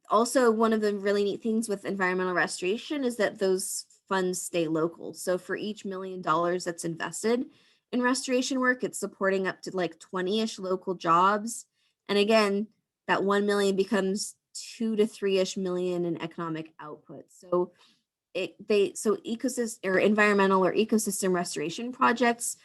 also one of the really neat things with environmental restoration is that those funds stay local. So for each $1 million that's invested in restoration work, it's supporting up to like 20-ish local jobs. And again, that 1 million becomes 2 to 3-ish million in economic output. So ecosystem or environmental or ecosystem restoration projects,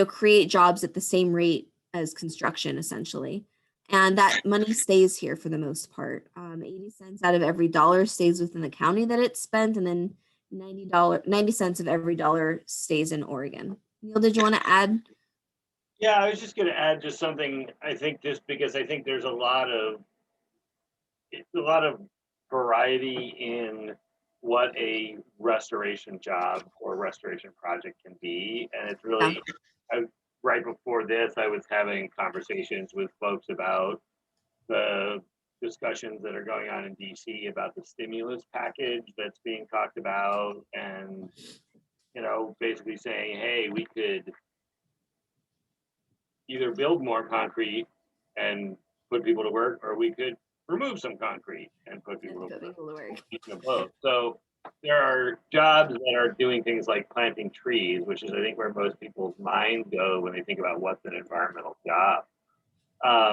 create jobs at the same rate as construction essentially. And that money stays here for the most part. 80 cents out of every dollar stays within the county that it's spent, and then 90 cents of every dollar stays in Oregon. Neil, did you want to add? Yeah, I was just going to add just something. I think just because I think there's a lot of variety in what a restoration job or restoration project can be, and it's really right before this, I was having conversations with folks about the discussions that are going on in DC about the stimulus package that's being talked about, and basically saying, hey, we could either build more concrete and put people to work, or we could remove some concrete and put people to work. Both. So there are jobs that are doing things like planting trees, which is, I think, where most people's minds go when they think about what's an environmental job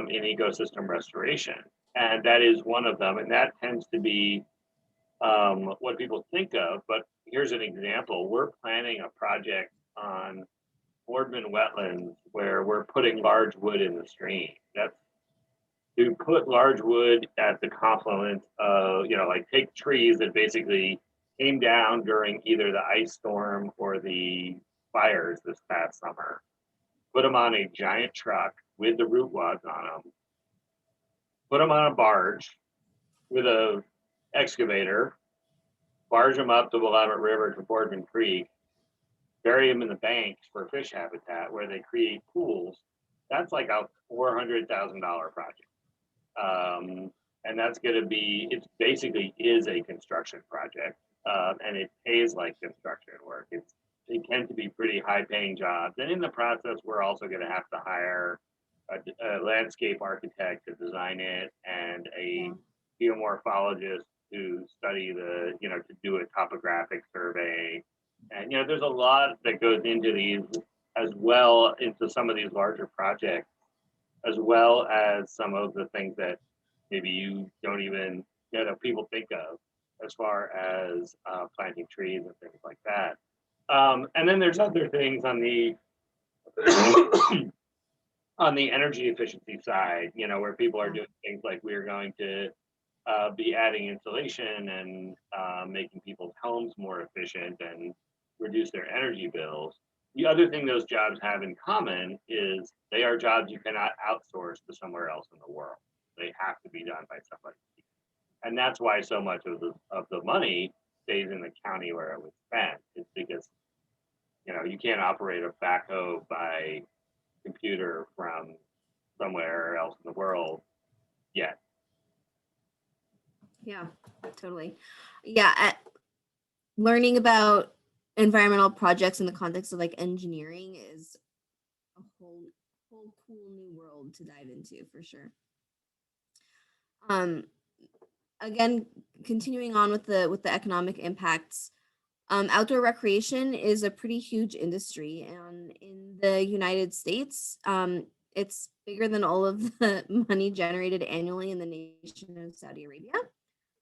in ecosystem restoration. And that is one of them. And that tends to be what people think of. But here's an example. We're planning a project on Boardman wetlands where we're putting large wood in the stream. That's to put large wood at the confluence of, like take trees that basically came down during either the ice storm or the fires this past summer, put them on a giant truck with the root wads on them, put them on a barge with a excavator, barge them up the Willamette River to Boardman Creek, bury them in the banks for fish habitat where they create pools. That's like a $400,000 project. And that's going to be, it basically is a construction project, and it pays like construction work. They tend to be pretty high paying jobs. And in the process, we're also going to have to hire a landscape architect to design it and a geomorphologist to study to do a topographic survey. And, there's a lot that goes into these as well, into some of these larger projects, as well as some of the things that maybe you don't even, that people think of as far as planting trees and things like that. And then there's other things on the on the energy efficiency side, where people are doing things like we're going to be adding insulation and making people's homes more efficient and reduce their energy bills. The other thing those jobs have in common is they are jobs you cannot outsource to somewhere else in the world. They have to be done by somebody. And that's why so much of the money stays in the county where it was spent. It's because, you can't operate a backhoe by computer from somewhere else in the world yet. Yeah, totally. Yeah, learning about environmental projects in the context of like engineering is a whole cool new world to dive into for sure. Again, continuing on with the economic impacts, outdoor recreation is a pretty huge industry, and in the United States, it's bigger than all of the money generated annually in the nation of Saudi Arabia.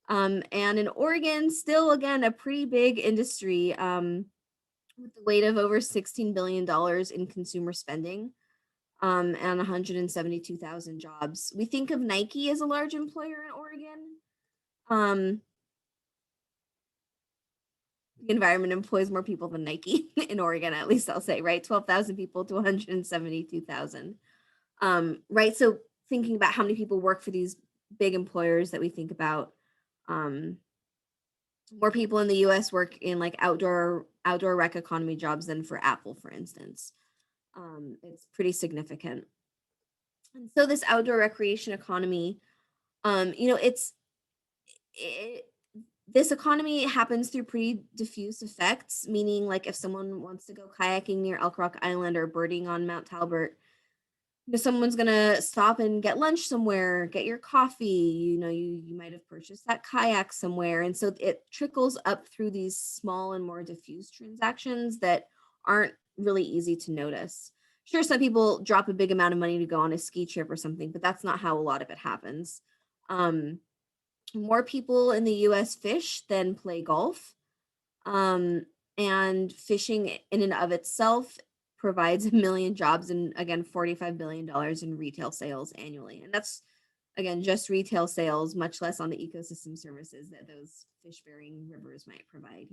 And in Oregon, still, again, a pretty big industry with the weight of over $16 billion in consumer spending and 172,000 jobs. We think of Nike as a large employer in Oregon. The environment employs more people than Nike in Oregon, at least I'll say, right? 12,000 people to 172,000. Right, so thinking about how many people work for these big employers that we think about. More people in the US work in like outdoor rec economy jobs than for Apple, for instance. It's pretty significant. And so this outdoor recreation economy, this economy happens through pretty diffuse effects, meaning like if someone wants to go kayaking near Elk Rock Island or birding on Mount Talbot, someone's gonna stop and get lunch somewhere, get your coffee, you might have purchased that kayak somewhere. And so it trickles up through these small and more diffuse transactions that aren't really easy to notice. Sure, some people drop a big amount of money to go on a ski trip or something, but that's not how a lot of it happens. More people in the US fish than play golf. And fishing in and of itself provides 1 million jobs and again, $45 billion in retail sales annually. And that's, again, just retail sales, much less on the ecosystem services that those fish-bearing rivers might provide,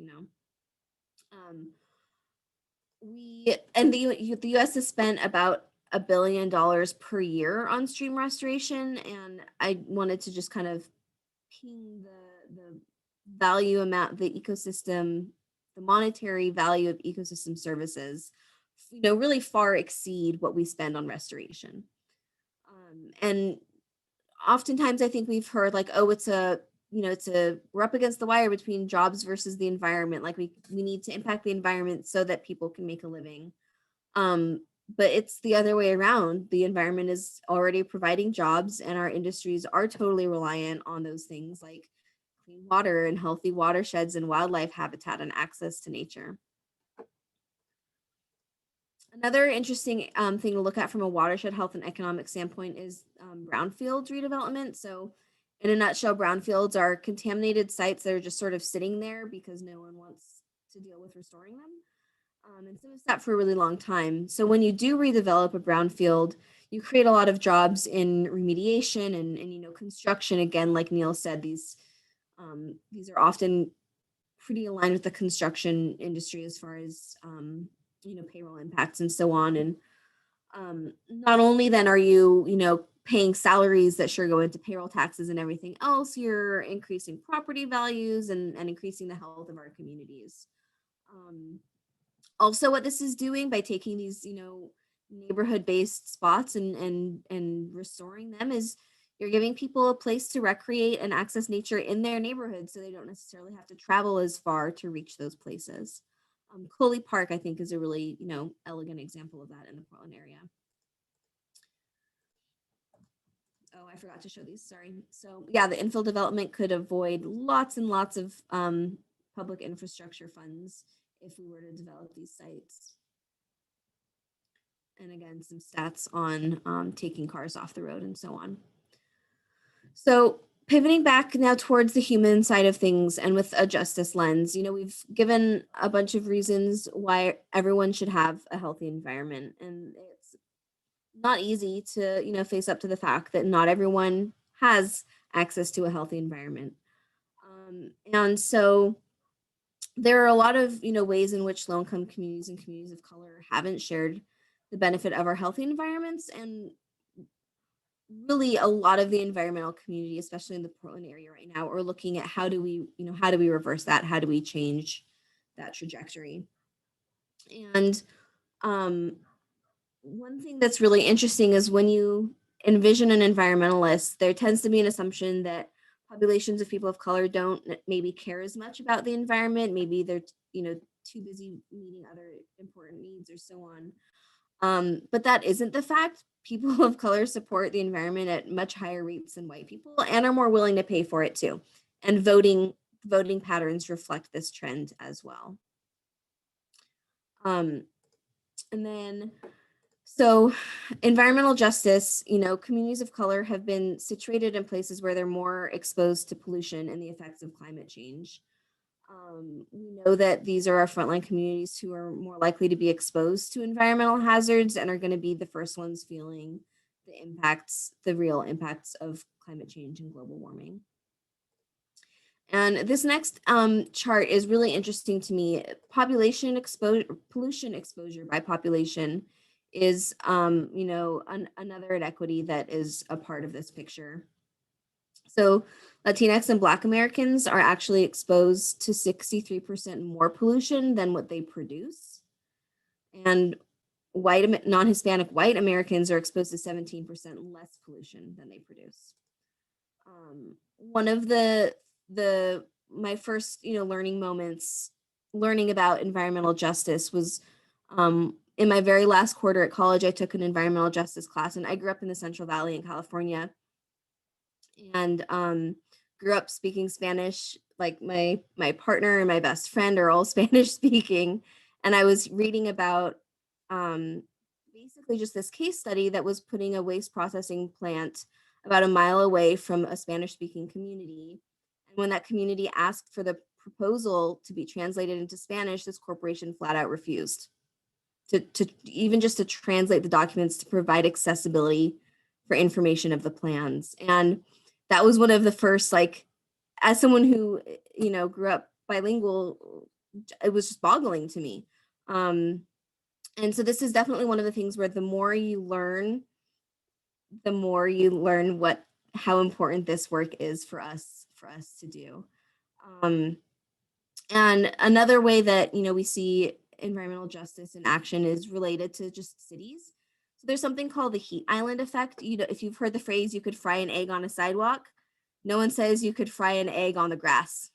the US has spent about $1 billion per year on stream restoration. And I wanted to just kind of ping the value amount, the ecosystem, the monetary value of ecosystem services, really far exceed what we spend on restoration. And oftentimes I think we've heard like, oh, we're up against the wire between jobs versus the environment. Like we need to impact the environment so that people can make a living. But it's the other way around. The environment is already providing jobs and our industries are totally reliant on those things like clean water and healthy watersheds and wildlife habitat and access to nature. Another interesting thing to look at from a watershed health and economic standpoint is brownfields redevelopment. So in a nutshell, brownfields are contaminated sites that are just sort of sitting there because no one wants to deal with restoring them. And so it's sat for a really long time. So when you do redevelop a brownfield, you create a lot of jobs in remediation and construction. Again, like Neil said, these are often pretty aligned with the construction industry as far as payroll impacts and so on. And not only then are you paying salaries that sure go into payroll taxes and everything else, you're increasing property values and increasing the health of our communities. Also, what this is doing by taking these neighborhood-based spots and restoring them is you're giving people a place to recreate and access nature in their neighborhood so they don't necessarily have to travel as far to reach those places. Coley Park, I think, is a really, elegant example of that in the Portland area. Oh, I forgot to show these, sorry. So yeah, the infill development could avoid lots and lots of public infrastructure funds if we were to develop these sites. And again, some stats on taking cars off the road and so on. So pivoting back now towards the human side of things and with a justice lens, we've given a bunch of reasons why everyone should have a healthy environment. And it's not easy to, face up to the fact that not everyone has access to a healthy environment. And so there are a lot of, ways in which low-income communities and communities of color haven't shared the benefit of our healthy environments. And really a lot of the environmental community, especially in the Portland area right now, are looking at how do we reverse that? How do we change that trajectory? And one thing that's really interesting is when you envision an environmentalist, there tends to be an assumption that populations of people of color don't maybe care as much about the environment. Maybe they're, too busy meeting other important needs or so on. But that isn't the fact. People of color support the environment at much higher rates than white people and are more willing to pay for it too. And voting patterns reflect this trend as well. And then, so environmental justice, communities of color have been situated in places where they're more exposed to pollution and the effects of climate change. We know that these are our frontline communities who are more likely to be exposed to environmental hazards and are going to be the first ones feeling the real impacts of climate change and global warming. And this next chart is really interesting to me. Pollution exposure by population is, you know, another inequity that is a part of this picture. So Latinx and Black Americans are actually exposed to 63% more pollution than what they produce. And non-Hispanic white Americans are exposed to 17% less pollution than they produce. One of my first, you know, learning moments, learning about environmental justice was in my very last quarter at college. I took an environmental justice class, and I grew up in the Central Valley in California, and grew up speaking Spanish. Like my partner and my best friend are all Spanish speaking, and I was reading about basically just this case study that was putting a waste processing plant about a mile away from a Spanish speaking community. And when that community asked for the proposal to be translated into Spanish, this corporation flat out refused to even just to translate the documents to provide accessibility for information of the plans. And that was one of the first, like, as someone who, you know, grew up bilingual, it was just boggling to me. And so this is definitely one of the things where the more you learn how important this work is for us to do. And another way that, you know, we see environmental justice in action is related to just cities. So there's something called the heat island effect. You know, if you've heard the phrase, you could fry an egg on a sidewalk. No one says you could fry an egg on the grass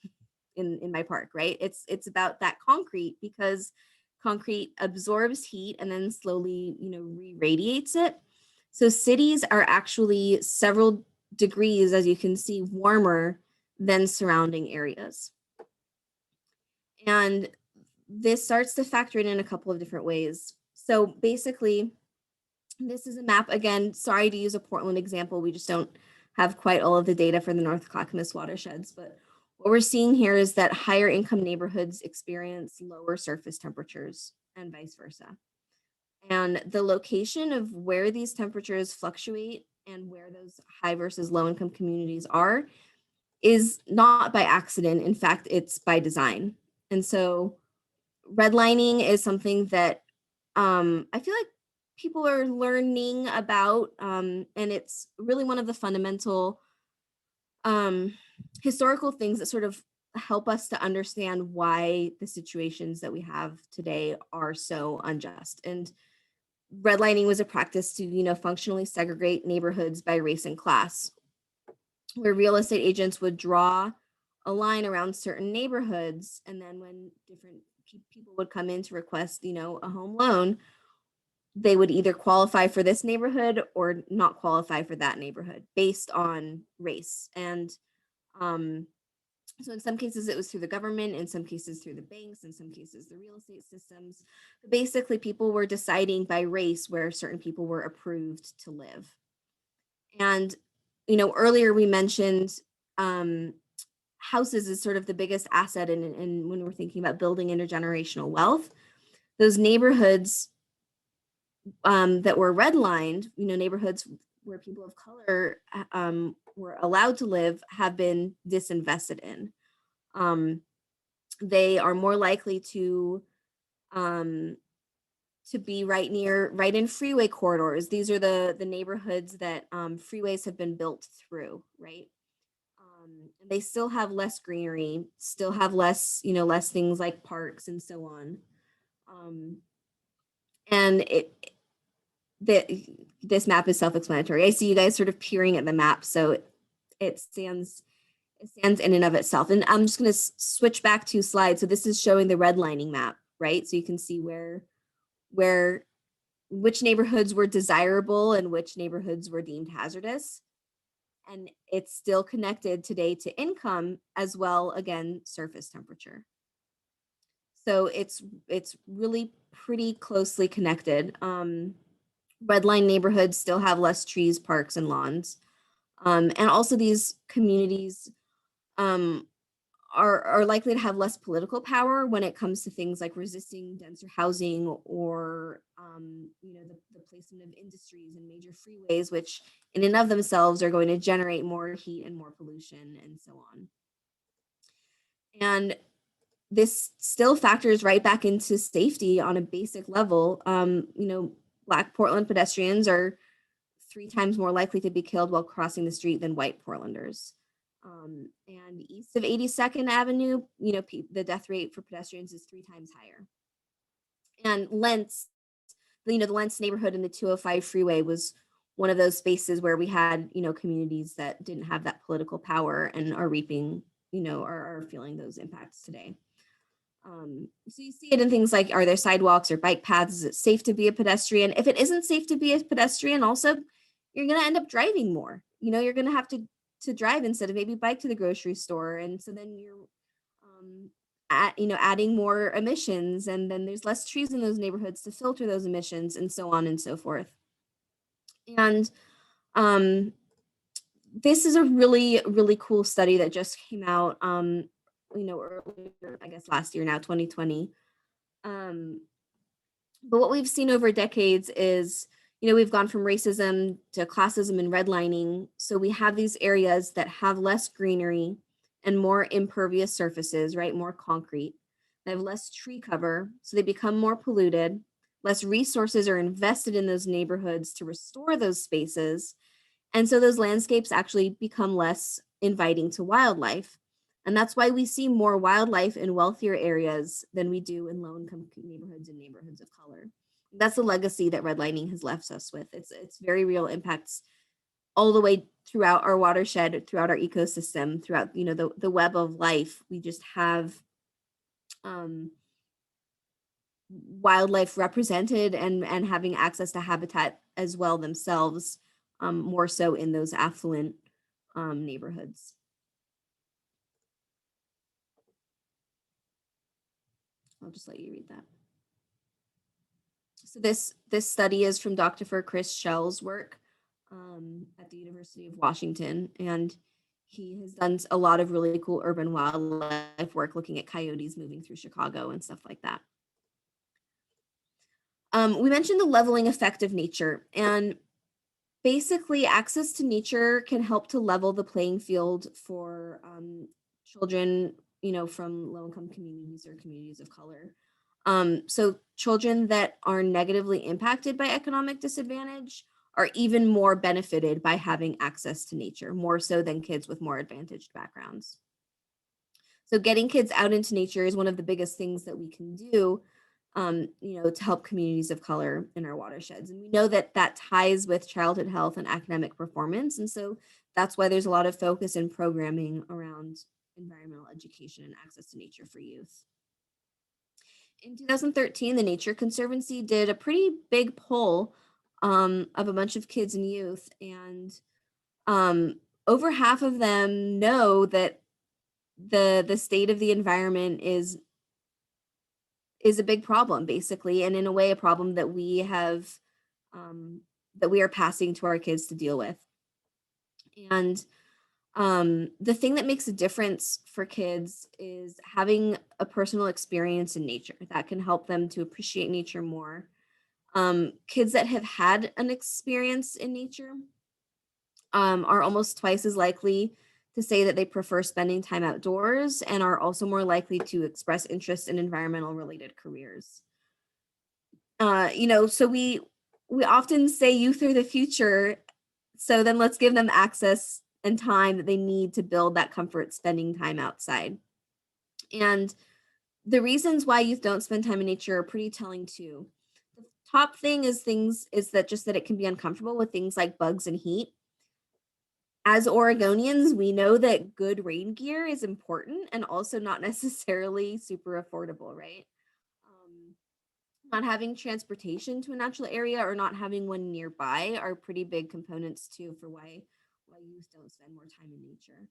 in my park, right? It's about that concrete, because concrete absorbs heat and then slowly, you know, re-radiates it. So cities are actually several degrees, as you can see, warmer than surrounding areas. And this starts to factor in a couple of different ways. So basically, this is a map. Again, sorry to use a Portland example. We just don't have quite all of the data for the North Clackamas watersheds. But what we're seeing here is that higher income neighborhoods experience lower surface temperatures and vice versa. And the location of where these temperatures fluctuate and where those high versus low income communities are is not by accident. In fact, it's by design. And so redlining is something that I feel like people are learning about, and it's really one of the fundamental historical things that sort of help us to understand why the situations that we have today are so unjust. And redlining was a practice to, you know, functionally segregate neighborhoods by race and class, where real estate agents would draw a line around certain neighborhoods, and then when different people would come in to request, you know, a home loan, they would either qualify for this neighborhood or not qualify for that neighborhood based on race. And so in some cases it was through the government, in some cases through the banks, in some cases the real estate systems. But basically, people were deciding by race where certain people were approved to live. And, you know, earlier we mentioned houses is sort of the biggest asset in when we're thinking about building intergenerational wealth. Those neighborhoods that were redlined, you know, neighborhoods where people of color were allowed to live, have been disinvested in. They are more likely to be right in freeway corridors. These are the neighborhoods that freeways have been built through, right? They still have less greenery, still have less, you know, less things like parks and so on. And this map is self-explanatory. I see you guys sort of peering at the map, so it stands in and of itself. And I'm just going to switch back 2 slides. So this is showing the redlining map, right? So you can see which neighborhoods were desirable and which neighborhoods were deemed hazardous. And it's still connected today to income as well, again, surface temperature. So it's really pretty closely connected. Redline neighborhoods still have less trees, parks, and lawns. And also these communities are likely to have less political power when it comes to things like resisting denser housing or you know, the placement of industries and major freeways, which in and of themselves are going to generate more heat and more pollution and so on. And this still factors right back into safety on a basic level. You know, Black Portland pedestrians are 3 times more likely to be killed while crossing the street than white Portlanders. And east of 82nd Avenue, the death rate for pedestrians is 3 times higher. And Lentz, the Lentz neighborhood in the 205 freeway was one of those spaces where we had, communities that didn't have that political power and are reaping, are feeling those impacts today. So you see it in things like, are there sidewalks or bike paths? Is it safe to be a pedestrian? If it isn't safe to be a pedestrian, also, you're going to end up driving more. You're going to have to drive instead of maybe bike to the grocery store. And so then you're, adding more emissions, and then there's less trees in those neighborhoods to filter those emissions, and so on and so forth. And this is a really, really cool study that just came out, earlier, I guess last year now, 2020. But what we've seen over decades is, we've gone from racism to classism and redlining. So we have these areas that have less greenery and more impervious surfaces, right? More concrete. They have less tree cover, so they become more polluted. Less resources are invested in those neighborhoods to restore those spaces. And so those landscapes actually become less inviting to wildlife. And that's why we see more wildlife in wealthier areas than we do in low-income neighborhoods and neighborhoods of color. That's the legacy that redlining has left us with. It's very real impacts all the way throughout our watershed, throughout our ecosystem, throughout the web of life. We just have wildlife represented and having access to habitat as well themselves, more so in those affluent neighborhoods. I'll just let you read that. So this study is from Dr. Chris Schell's work at the University of Washington, and he has done a lot of really cool urban wildlife work looking at coyotes moving through Chicago and stuff like that. We mentioned the leveling effect of nature, and basically access to nature can help to level the playing field for children, from low-income communities or communities of color. So children that are negatively impacted by economic disadvantage are even more benefited by having access to nature, more so than kids with more advantaged backgrounds. So getting kids out into nature is one of the biggest things that we can do, to help communities of color in our watersheds. And we know that that ties with childhood health and academic performance. And so that's why there's a lot of focus and programming around environmental education and access to nature for youth. In 2013, the Nature Conservancy did a pretty big poll of a bunch of kids and youth, and over half of them know that the state of the environment is a big problem, basically, and in a way a problem that we have that we are passing to our kids to deal with. And the thing that makes a difference for kids is having a personal experience in nature that can help them to appreciate nature more. Kids that have had an experience in nature are almost twice as likely to say that they prefer spending time outdoors, and are also more likely to express interest in environmental related careers. So we often say youth are the future. So then let's give them access and time that they need to build that comfort spending time outside. And the reasons why youth don't spend time in nature are pretty telling too. The top thing is that it can be uncomfortable with things like bugs and heat. As Oregonians, we know that good rain gear is important and also not necessarily super affordable, right? Not having transportation to a natural area or not having one nearby are pretty big components too for why youth don't spend more time in nature.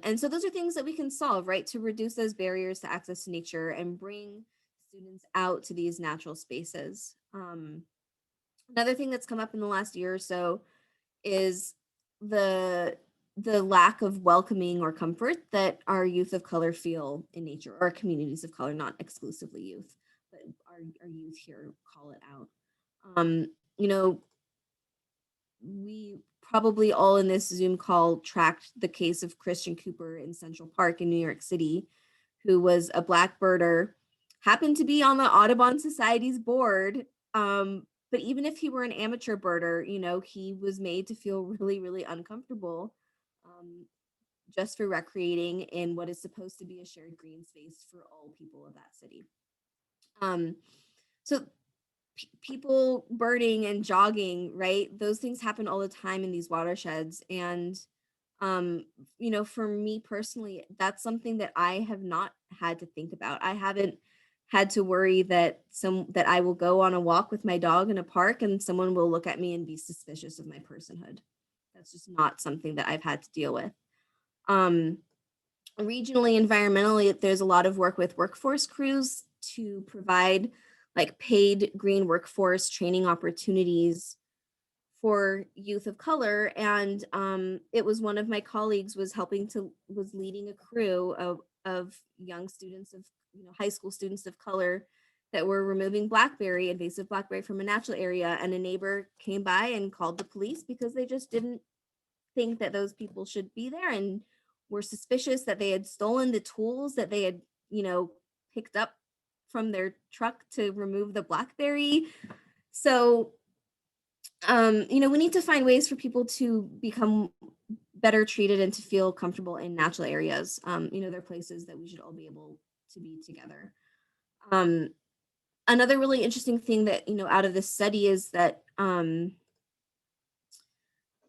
And so those are things that we can solve, right? To reduce those barriers to access to nature and bring students out to these natural spaces. Another thing that's come up in the last year or so is the lack of welcoming or comfort that our youth of color feel in nature, or communities of color, not exclusively youth, but our youth here call it out. We probably all in this Zoom call tracked the case of Christian Cooper in Central Park in New York City, who was a Black birder, happened to be on the Audubon Society's board, but even if he were an amateur birder, you know, he was made to feel really, really uncomfortable just for recreating in what is supposed to be a shared green space for all people of that city. So people birding and jogging, right? Those things happen all the time in these watersheds. And, you know, for me personally, that's something that I have not had to think about. I haven't had to worry that I will go on a walk with my dog in a park and someone will look at me and be suspicious of my personhood. That's just not something that I've had to deal with. Regionally, environmentally, there's a lot of work with workforce crews to provide like paid green workforce training opportunities for youth of color. And it was one of my colleagues was leading a crew of young students of, you know, high school students of color that were removing invasive blackberry from a natural area. And a neighbor came by and called the police because they just didn't think that those people should be there and were suspicious that they had stolen the tools that they had, you know, picked up from their truck to remove the blackberry. So, you know, we need to find ways for people to become better treated and to feel comfortable in natural areas. You know, they're places that we should all be able to be together. Another really interesting thing that, you know, out of this study is that,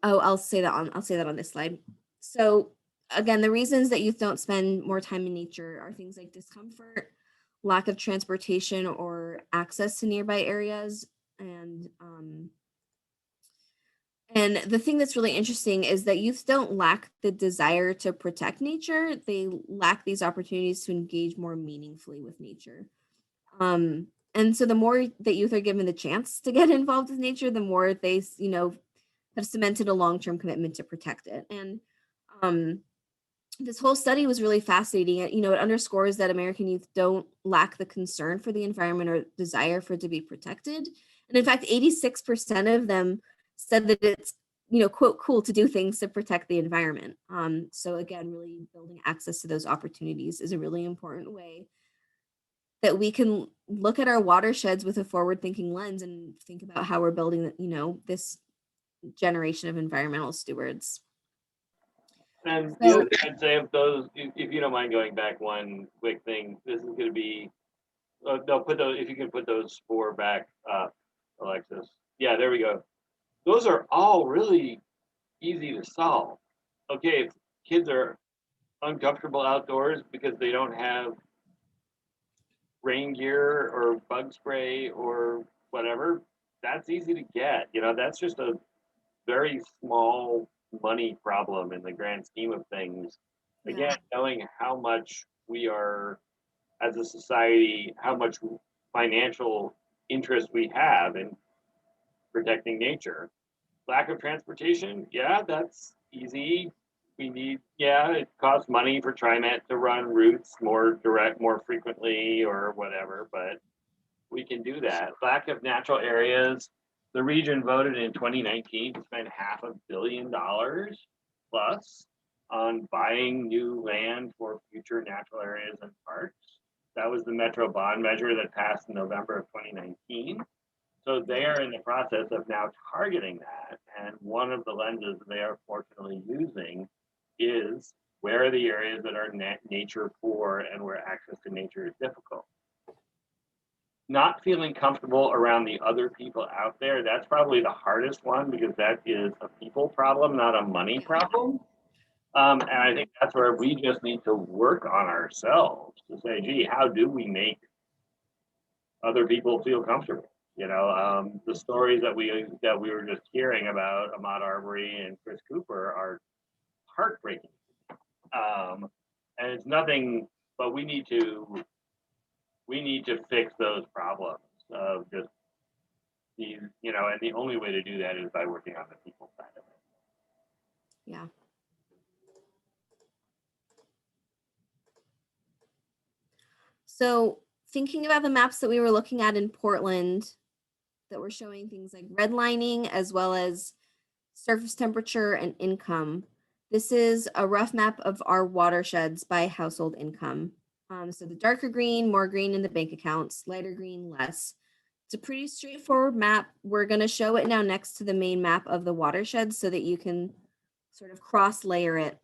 I'll say that on this slide. So again, the reasons that youth don't spend more time in nature are things like discomfort, lack of transportation or access to nearby areas. And the thing that's really interesting is that youth don't lack the desire to protect nature. They lack these opportunities to engage more meaningfully with nature. And so the more that youth are given the chance to get involved with nature, the more they, you know, have cemented a long-term commitment to protect it. And this whole study was really fascinating. You know, it underscores that American youth don't lack the concern for the environment or desire for it to be protected. And in fact, 86% of them said that it's, you know, quote, cool to do things to protect the environment. So again, really building access to those opportunities is a really important way that we can look at our watersheds with a forward-thinking lens and think about how we're building, you know, this generation of environmental stewards. And the other thing I'd say of those, if you don't mind going back one quick thing, this is going to be, no, put those, if you can put those 4 back up, Alexis. Yeah, there we go. Those are all really easy to solve. Okay, if kids are uncomfortable outdoors because they don't have rain gear or bug spray or whatever, that's easy to get. You know, that's just a very small money problem in the grand scheme of things. Again, knowing how much we are, as a society, how much financial interest we have in protecting nature. Lack of transportation, yeah, that's easy. We need, yeah, it costs money for TriMet to run routes more direct, more frequently or whatever, but we can do that. Lack of natural areas. The region voted in 2019 to spend $500 million plus on buying new land for future natural areas and parks. That was the Metro bond measure that passed in November of 2019. So they are in the process of now targeting that. And one of the lenses they are fortunately using is where are the areas that are nature poor and where access to nature is difficult. Not feeling comfortable around the other people out there, that's probably the hardest one because that is a people problem, not a money problem. And I think that's where we just need to work on ourselves to say, gee, how do we make other people feel comfortable? You know, the stories that we were just hearing about Ahmaud Arbery and Chris Cooper are heartbreaking. And it's nothing, but we need to fix those problems of just these, you know, and the only way to do that is by working on the people side of it. Yeah. So thinking about the maps that we were looking at in Portland that were showing things like redlining as well as surface temperature and income. This is a rough map of our watersheds by household income. So the darker green, more green in the bank accounts, lighter green, less. It's a pretty straightforward map. We're going to show it now next to the main map of the watershed so that you can sort of cross layer it.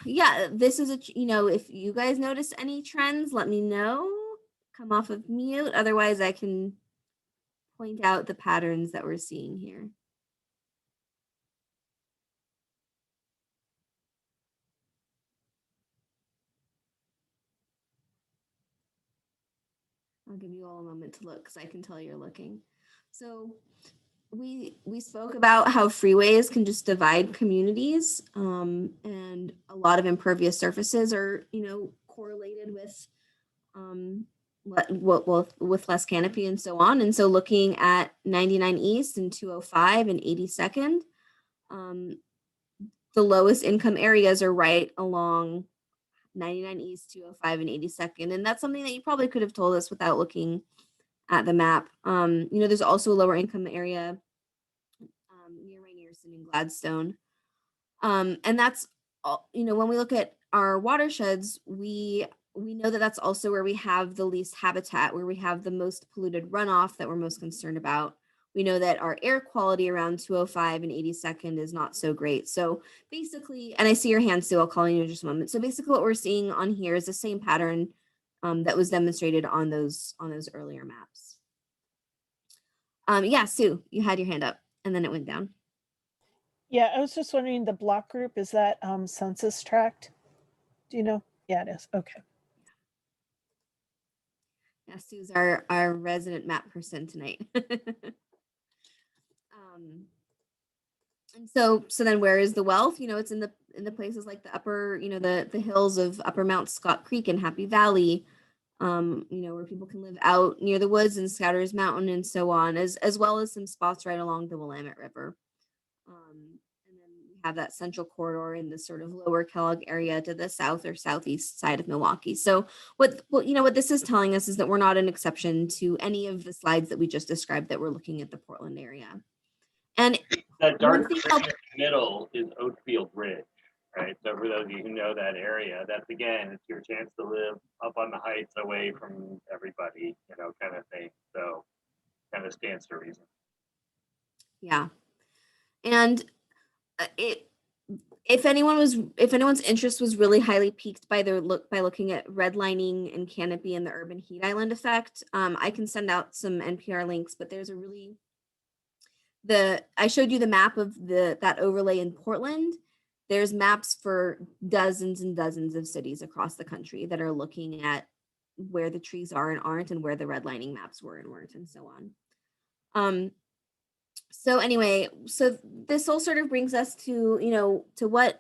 Yeah, this is if you guys notice any trends, let me know. Come off of mute. Otherwise, I can point out the patterns that we're seeing here. I'll give you all a moment to look because I can tell you're looking. So we spoke about how freeways can just divide communities, and a lot of impervious surfaces are correlated with with less canopy and so on. And so looking at 99 East and 205 and 82nd, the lowest income areas are right along 99 East, 205 and 82nd. And that's something that you probably could have told us without looking at the map. There's also a lower income area near Rainierson and Gladstone. And that's, when we look at our watersheds, we know that that's also where we have the least habitat, where we have the most polluted runoff that we're most concerned about. We know that our air quality around 205 and 82nd is not so great. So basically, and I see your hand, Sue, I'll call you in just a moment. So basically what we're seeing on here is the same pattern that was demonstrated on those earlier maps. Yeah, Sue, you had your hand up and then it went down. Yeah, I was just wondering, the block group, is that census tract? Do you know? Yeah, it is. Okay. Yeah, Sue's our resident map person tonight. And so then where is the wealth? It's in the places like the upper, the hills of Upper Mount Scott Creek and Happy Valley, where people can live out near the woods and Scouters Mountain and so on, as well as some spots right along the Willamette River. And then we have that central corridor in the sort of lower Kellogg area to the south or southeast side of Milwaukee. So what this is telling us is that we're not an exception to any of the slides that we just described, that we're looking at the Portland area. And that dark green in the middle is Oatfield Ridge, right? So for those of you who know that area, that's, again, it's your chance to live up on the heights away from everybody, kind of thing. So kind of stands to reason. Yeah. And if anyone's interest was really highly piqued by looking at redlining and canopy and the urban heat island effect, I can send out some NPR links, but there's I showed you the map of that overlay in Portland. There's maps for dozens and dozens of cities across the country that are looking at where the trees are and aren't, and where the redlining maps were and weren't, and so on. So anyway, so this all sort of brings us to, to what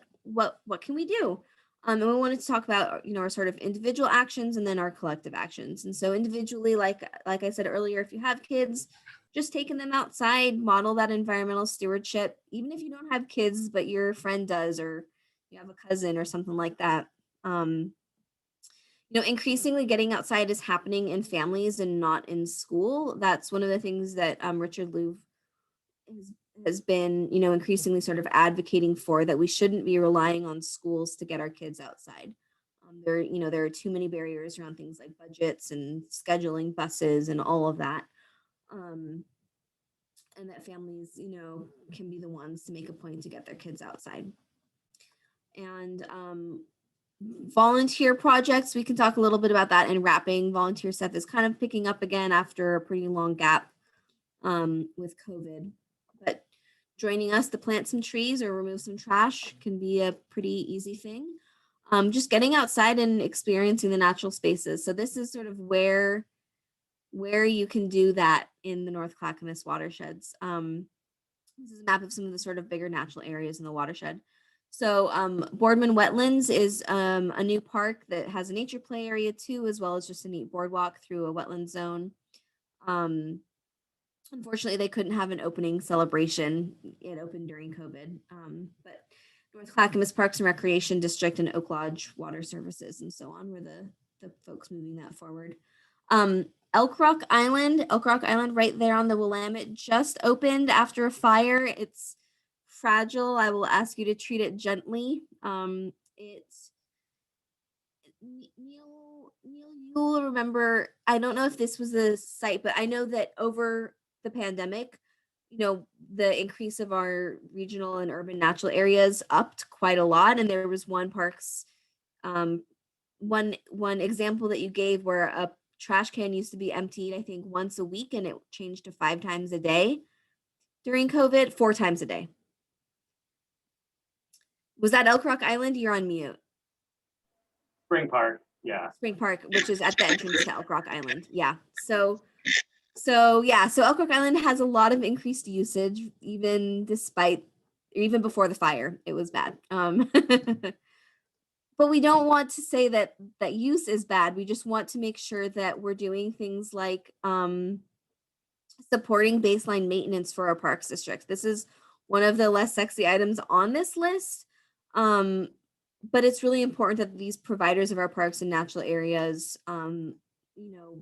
can we do? And we wanted to talk about, our sort of individual actions and then our collective actions. And so individually, like I said earlier, if you have kids, just taking them outside, model that environmental stewardship, even if you don't have kids, but your friend does, or you have a cousin or something like that. Increasingly getting outside is happening in families and not in school. That's one of the things that Richard Louv has been, increasingly sort of advocating for, that we shouldn't be relying on schools to get our kids outside. There are too many barriers around things like budgets and scheduling buses and all of that. And that families, can be the ones to make a point to get their kids outside. And volunteer projects, we can talk a little bit about that. And wrapping volunteer stuff is kind of picking up again after a pretty long gap with COVID. But joining us to plant some trees or remove some trash can be a pretty easy thing. Just getting outside and experiencing the natural spaces. So this is sort of where you can do that in the North Clackamas watersheds. This is a map of some of the sort of bigger natural areas in the watershed. So Boardman Wetlands is a new park that has a nature play area too, as well as just a neat boardwalk through a wetland zone. Unfortunately, they couldn't have an opening celebration. It opened during COVID, but North Clackamas Parks and Recreation District and Oak Lodge Water Services and so on were the folks moving that forward. Elk Rock Island right there on the Willamette just opened after a fire. It's fragile. I will ask you to treat it gently. Neil you'll remember, I don't know if this was a site, but I know that over the pandemic, you know, the increase of our regional and urban natural areas upped quite a lot. And there was um, one example that you gave where a trash can used to be emptied, I think once a week, and it changed to 5 times a day during COVID, 4 times a day. Was that Elk Rock Island? You're on mute. Spring Park, yeah. Spring Park, which is at the entrance to Elk Rock Island. Yeah. So Elk Rock Island has a lot of increased usage, even before the fire. It was bad. But we don't want to say that use is bad. We just want to make sure that we're doing things like supporting baseline maintenance for our parks district. This is one of the less sexy items on this list. But it's really important that these providers of our parks and natural areas, you know,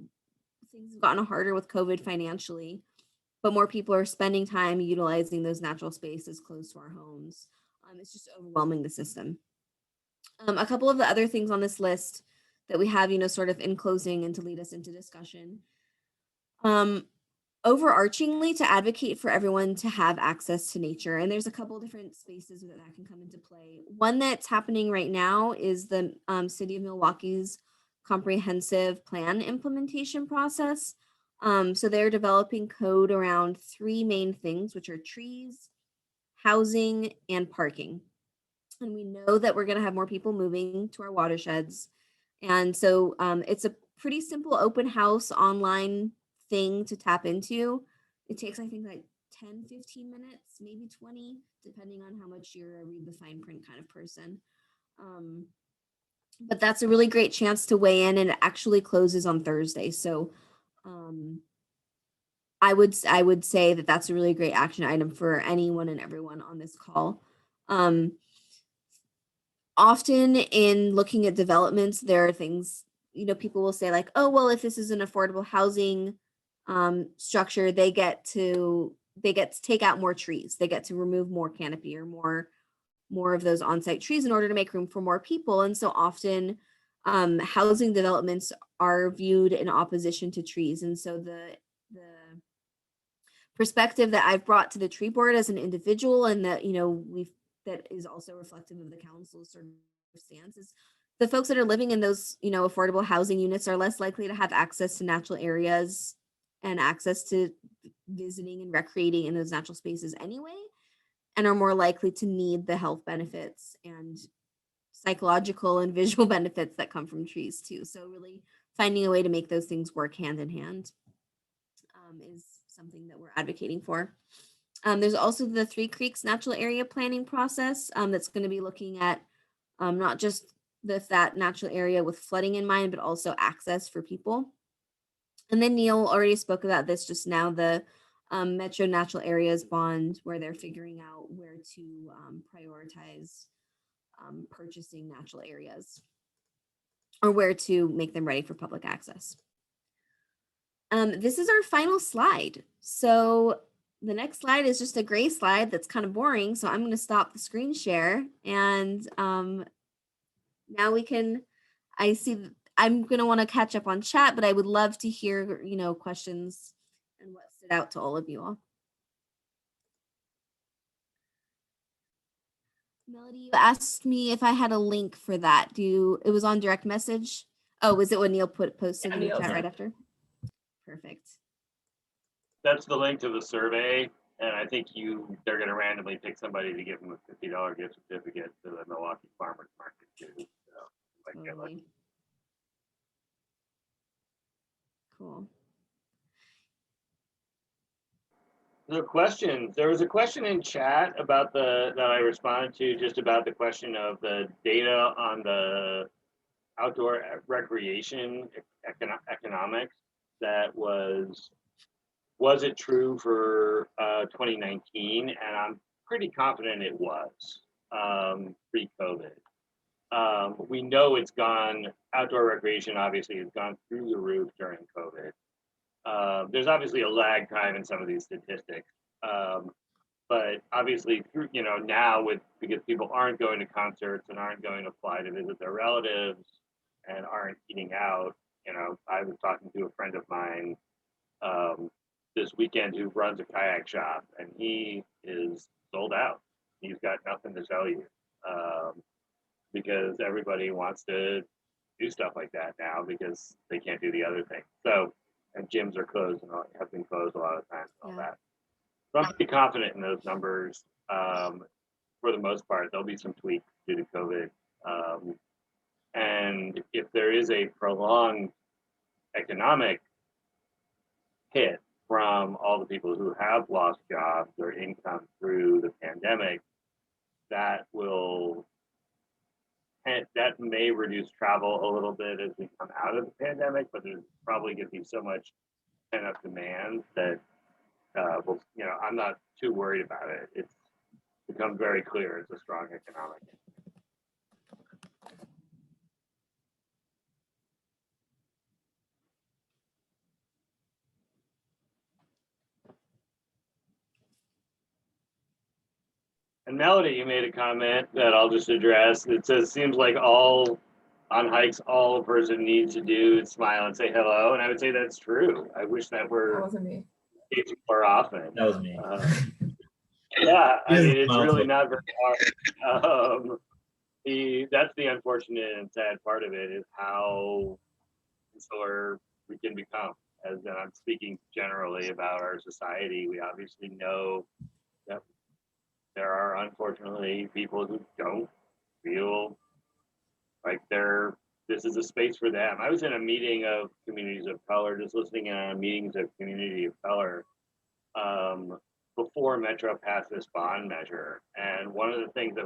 things have gotten harder with COVID financially, but more people are spending time utilizing those natural spaces close to our homes. It's just overwhelming the system. A couple of the other things on this list that we have, you know, sort of in closing and to lead us into discussion. Overarchingly, to advocate for everyone to have access to nature. And there's a couple different spaces that can come into play. One that's happening right now is the City of Milwaukee's comprehensive plan implementation process. So they're developing code around 3 main things, which are trees, housing, and parking. And we know that we're going to have more people moving to our watersheds. And so it's a pretty simple open house online thing to tap into. It takes, I think, like 10, 15 minutes, maybe 20, depending on how much you're a read the fine print kind of person. But that's a really great chance to weigh in, and it actually closes on Thursday. So I would say that that's a really great action item for anyone and everyone on this call. Often in looking at developments, there are things, you know, people will say like, oh, well, if this is an affordable housing structure, they get to take out more trees. They get to remove more canopy or more of those on-site trees in order to make room for more people. And so often housing developments are viewed in opposition to trees. And so the perspective that I've brought to the tree board as an individual, and that, you know, that is also reflective of the council's sort of stance, is the folks that are living in those, you know, affordable housing units are less likely to have access to natural areas and access to visiting and recreating in those natural spaces anyway, and are more likely to need the health benefits and psychological and visual benefits that come from trees too. So really finding a way to make those things work hand in hand is something that we're advocating for. There's also the Three Creeks Natural Area Planning process that's going to be looking at not just that natural area with flooding in mind, but also access for people. And then Neil already spoke about this just now, the Metro Natural Areas Bond, where they're figuring out where to prioritize purchasing natural areas or where to make them ready for public access. This is our final slide. So the next slide is just a gray slide that's kind of boring. So I'm going to stop the screen share, and now we can, I see I'm going to want to catch up on chat, but I would love to hear, you know, questions and what stood out to all of you all. Melody, you asked me if I had a link for that. It was on direct message? Oh, was it what Neil posted in the chat right after? Perfect. That's the link to the survey, and I think they're going to randomly pick somebody to give them a $50 gift certificate to the Milwaukee Farmers Market too. So, Totally. Cool. The questions. There was a question in chat about that I responded to, just about the question of the data on the outdoor recreation economics. That was it true for 2019? And I'm pretty confident it was pre-COVID. We know it's gone, outdoor recreation obviously has gone through the roof during COVID. There's obviously a lag time in some of these statistics. But obviously, you know, now because people aren't going to concerts and aren't going to fly to visit their relatives and aren't eating out, You know, I was talking to a friend of mine this weekend who runs a kayak shop, and he is sold out. He's got nothing to sell you because everybody wants to do stuff like that now because they can't do the other thing. So, and gyms are closed and have been closed a lot of times and all Yeah. that. So I'm pretty confident in those numbers. For the most part, there'll be some tweaks due to COVID. And if there is a prolonged economic hit from all the people who have lost jobs or income through the pandemic, that may reduce travel a little bit as we come out of the pandemic, but there's probably going to be so much pent-up demand that I'm not too worried about it. It's become very clear it's a strong economic. And Melody, you made a comment that I'll just address. It says, seems like on hikes, all a person needs to do is smile and say hello. And I would say that's true. I wish that That were wasn't me. more often. That was me. Yeah, I He mean, doesn't it's smile really to- not very hard. That's the unfortunate and sad part of it is how insular we can become. As I'm speaking generally about our society, we obviously know that there are unfortunately people who don't feel like this is a space for them. I was in a meeting of communities of color, just listening in on meetings of community of color before Metro passed this bond measure. And one of the things that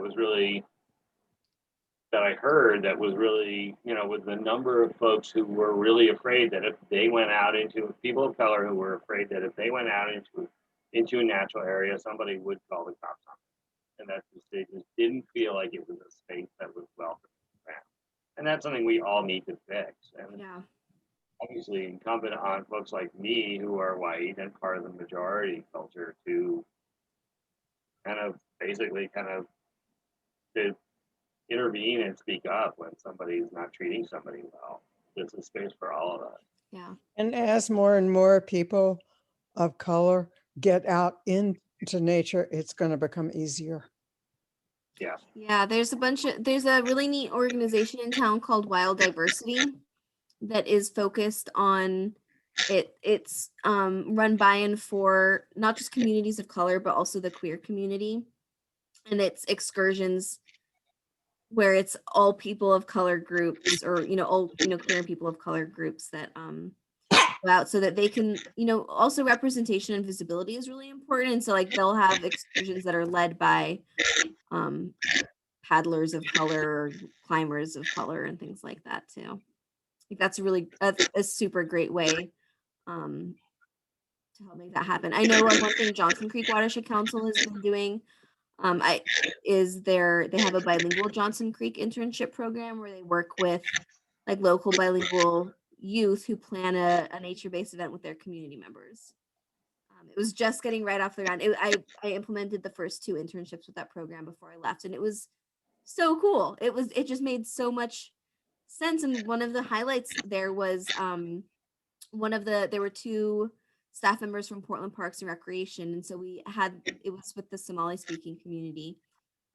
I heard that was really, was the number of folks who were really afraid that if they went out into people of color who were afraid that if they went out into a natural area, somebody would call the cops on them. And that they just didn't feel like it was a space that was welcome. And that's something we all need to fix. And Yeah. obviously incumbent on folks like me who are white and part of the majority culture to basically to intervene and speak up when somebody's not treating somebody well. There's a space for all of us. Yeah. And as more and more people of color get out into nature, it's going to become easier. Yeah, there's a really neat organization in town called Wild Diversity that is focused on it's run by and for not just communities of color but also the queer community, and it's excursions where it's all people of color groups or all queer and people of color groups that go out so that they can also representation and visibility is really important, and so like they'll have excursions that are led by paddlers of color or climbers of color and things like that too. Like that's a super great way to help make that happen. I know one thing Johnson Creek Watershed Council has been doing they have a bilingual Johnson Creek internship program where they work with like local bilingual youth who plan a nature-based event with their community members. It was just getting right off the ground. I implemented the first 2 internships with that program before I left, and it was so cool. It just made so much sense. And one of the highlights there was there were 2 staff members from Portland Parks and Recreation, and so it was with the Somali speaking community,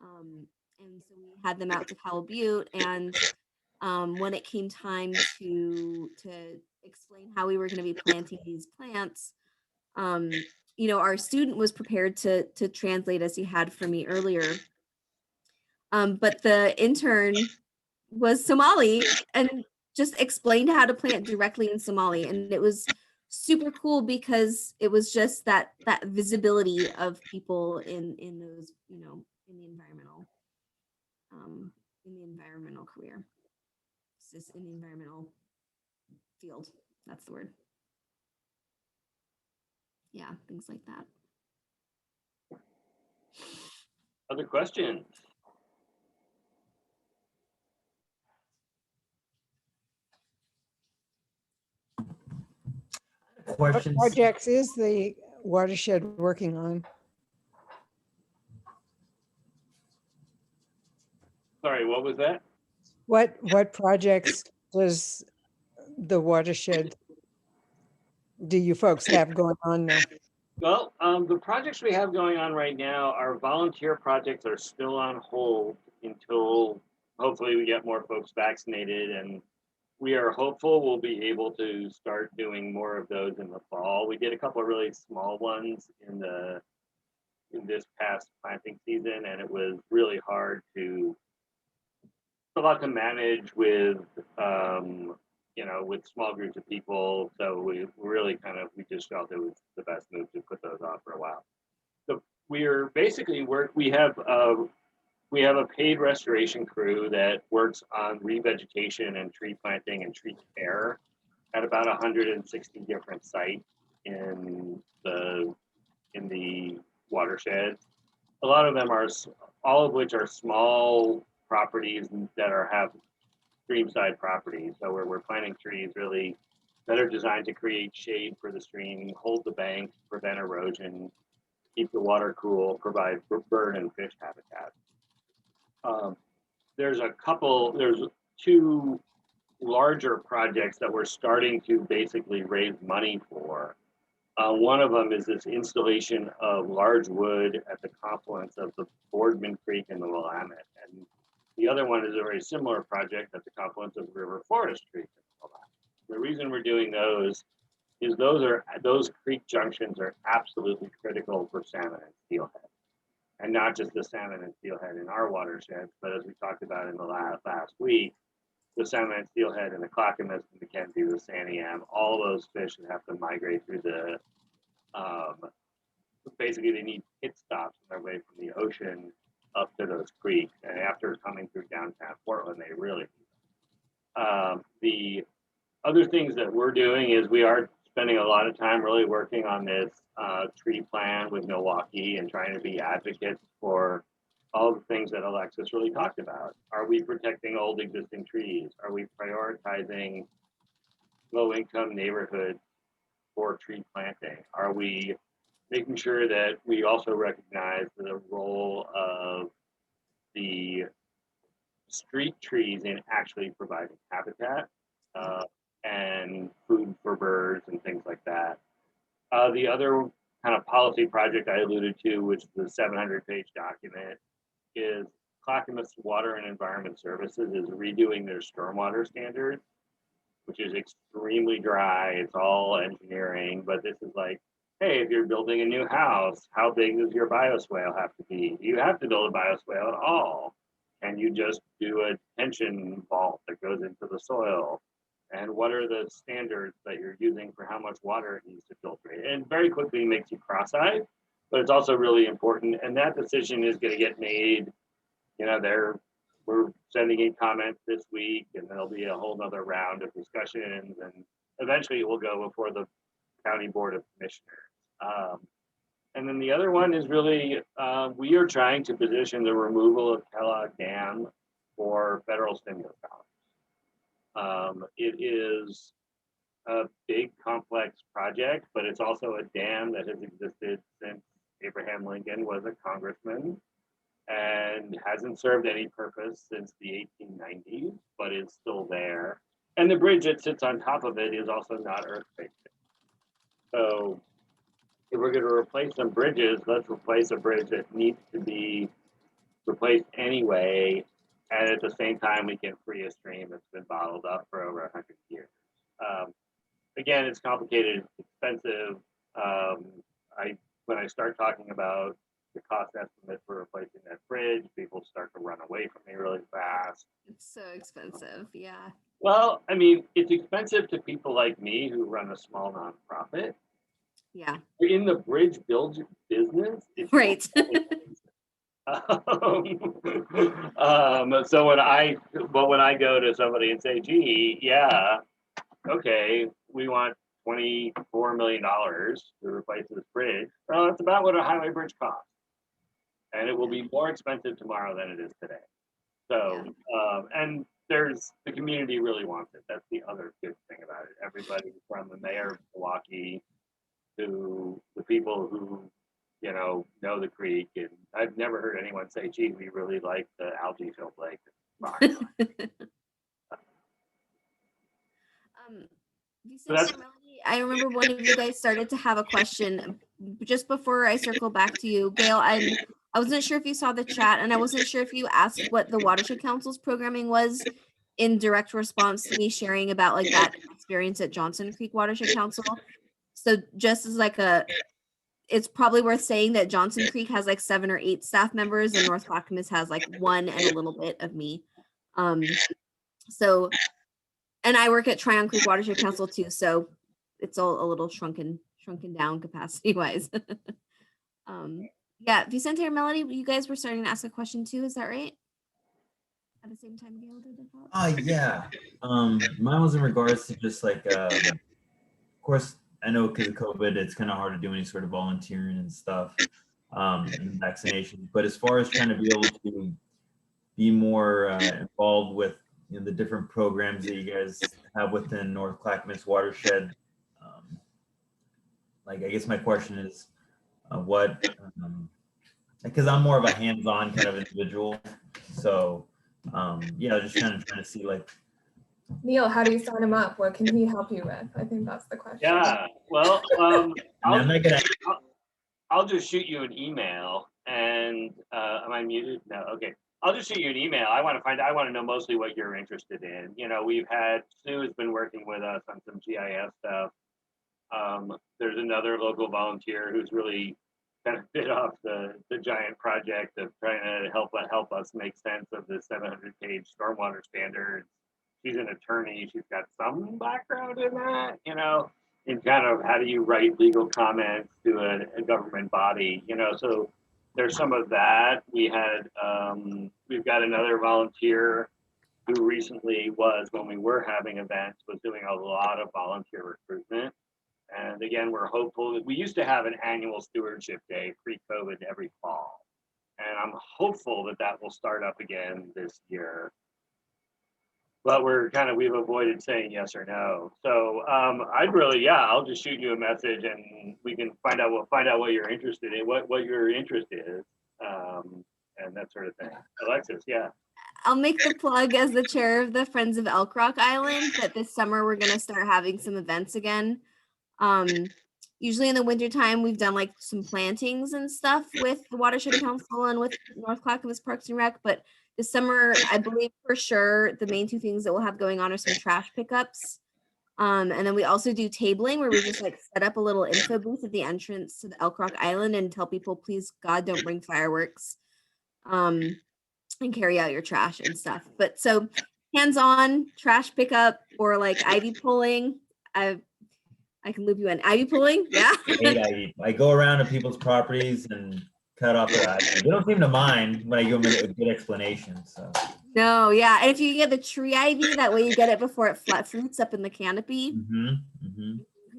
and so we had them out to Powell Butte, and when it came time to explain how we were going to be planting these plants, our student was prepared to translate as he had for me earlier, but the intern was Somali and just explained how to plant directly in Somali, and it was super cool because it was just that visibility of people in those in the environmental career, in the environmental field. That's the word. Yeah, things like that. Other questions? What Questions? projects is the watershed working on? Sorry, what was that? What projects does the watershed do you folks have going on now? Well, the projects we have going on right now, our volunteer projects are still on hold until hopefully we get more folks vaccinated, and we are hopeful we'll be able to start doing more of those in the fall. We did a couple of really small ones in this past planting season, and it was really hard to a lot to manage with with small groups of people. So we just felt it was the best move to put those on for a while. So we're basically we have a paid restoration crew that works on revegetation and tree planting and tree care at about 160 different sites in the watershed. A lot of them are, all of which are small properties that have streamside properties. So where we're planting trees really that are designed to create shade for the stream, hold the bank, prevent erosion, keep the water cool, provide bird and fish habitat. There's two larger projects that we're starting to basically raise money for. One of them is this installation of large wood at the confluence of the Boardman Creek and the Willamette. And the other one is a very similar project at the confluence of River Forest Creek and the Willamette. The reason we're doing those is those creek junctions are absolutely critical for salmon and steelhead. And not just the salmon and steelhead in our watersheds, but as we talked about in the last week, the salmon and steelhead in the Clackamas, the Mackenzie, the Santiam, all those fish that have to migrate through the, basically they need pit stops on their way from the ocean up to those creeks. And after coming through downtown Portland, they really the other things that we're doing is we are spending a lot of time really working on this tree plan with Milwaukee and trying to be advocates for all the things that Alexis really talked about. Are we protecting old existing trees? Are we prioritizing low-income neighborhoods for tree planting? Are we making sure that we also recognize the role of the street trees in actually providing habitat and food for birds and things like that? The other kind of policy project I alluded to, which is the 700-page document, is Clackamas Water and Environment Services is redoing their stormwater standards, which is extremely dry. It's all engineering, but this is like, hey, if you're building a new house, how big does your bioswale have to be? Do you have to build a bioswale at all? And you just do a detention vault that goes into the soil? And what are the standards that you're using for how much water it needs to filtrate? And very quickly makes you cross-eyed, but it's also really important. And that decision is going to get made. We're sending in comments this week, and there'll be a whole nother round of discussions, and eventually it will go before the County Board of Commissioners. And then the other one is really, we are trying to position the removal of Kellogg Dam for federal stimulus dollars. It is a big, complex project, but it's also a dam that has existed since Abraham Lincoln was a congressman and hasn't served any purpose since the 1890s, but is still there. And the bridge that sits on top of it is also not earthquake. So if we're going to replace some bridges, let's replace a bridge that needs to be replaced anyway. And at the same time, we can free a stream that's been bottled up for over 100 years. Again, it's complicated, it's expensive. When I start talking about the cost estimate for replacing that bridge, people start to run away from me really fast. It's so expensive, yeah. Well, I mean, it's expensive to people like me who run a small nonprofit. Yeah. In the bridge build business, it's Right. So when I go to somebody and say, gee, yeah, okay, we want $24 million to replace this bridge. Well, that's about what a highway bridge costs. And it will be more expensive tomorrow than it is today. So, and the community really wants it. That's the other good thing about it. Everybody from the mayor of Milwaukee to the people who, know the creek. And I've never heard anyone say, gee, we really like the algae filled lake. So that's- Melanie, I remember one of you guys started to have a question just before I circle back to you, Gail. I wasn't sure if you saw the chat, and I wasn't sure if you asked what the Watershed Council's programming was in direct response to me sharing about like that experience at Johnson Creek Watershed Council. So just as like it's probably worth saying that Johnson Creek has like 7 or 8 staff members, and North Clackamas has like 1 and a little bit of me. So, and I work at Tryon Creek Watershed Council too, so it's all a little shrunken down capacity wise. Yeah, Vicente or Melody, you guys were starting to ask a question too, is that right? At the same time Gail did, I thought. Yeah. Mine was in regards to just like, of course, I know because of COVID, it's kind of hard to do any sort of volunteering and stuff, and vaccinations. But as far as trying to be able to be more involved with the different programs that you guys have within North Clackamas Watershed, like I guess my question is, what? Because I'm more of a hands-on kind of individual, so yeah, just kind of trying to see like. Neil, how do you sign him up? What can he help you with? I think that's the question. Yeah, well, I'm I'll just shoot you an email and am I muted? No, okay. I'll just shoot you an email. I want to know mostly what you're interested in. You know, Sue has been working with us on some GIS stuff. There's another local volunteer who's really kind of bit off the giant project of trying to help us make sense of the 700-page stormwater standards. She's an attorney. She's got some background in that, you know, in kind of how do you write legal comments to a government body, you know, so there's some of that. We've got another volunteer who recently when we were having events, was doing a lot of volunteer recruitment. And again, we're hopeful that we used to have an annual stewardship day pre-COVID every fall. And I'm hopeful that will start up again this year. But we've avoided saying yes or no. So I'll just shoot you a message and we can find out what you're interested in, what your interest is, and that sort of thing. Alexis, yeah. I'll make the plug as the chair of the Friends of Elk Rock Island that this summer we're going to start having some events again. Usually in the wintertime, we've done like some plantings and stuff with the Watershed Council and with North Clackamas Parks and Rec, but this summer, I believe for sure, the main 2 things that we'll have going on are some trash pickups. And then we also do tabling where we just like set up a little info booth at the entrance to the Elk Rock Island and tell people, please God, don't bring fireworks, and carry out your trash and stuff. But so hands-on trash pickup or like ivy pulling, I can loop you in. Ivy pulling, yeah. I go around to people's properties and cut off their ivy. They don't seem to mind when I give them a good explanation. So. No, yeah, and if you get the tree ivy, that way you get it before it flat fruits up in the canopy. You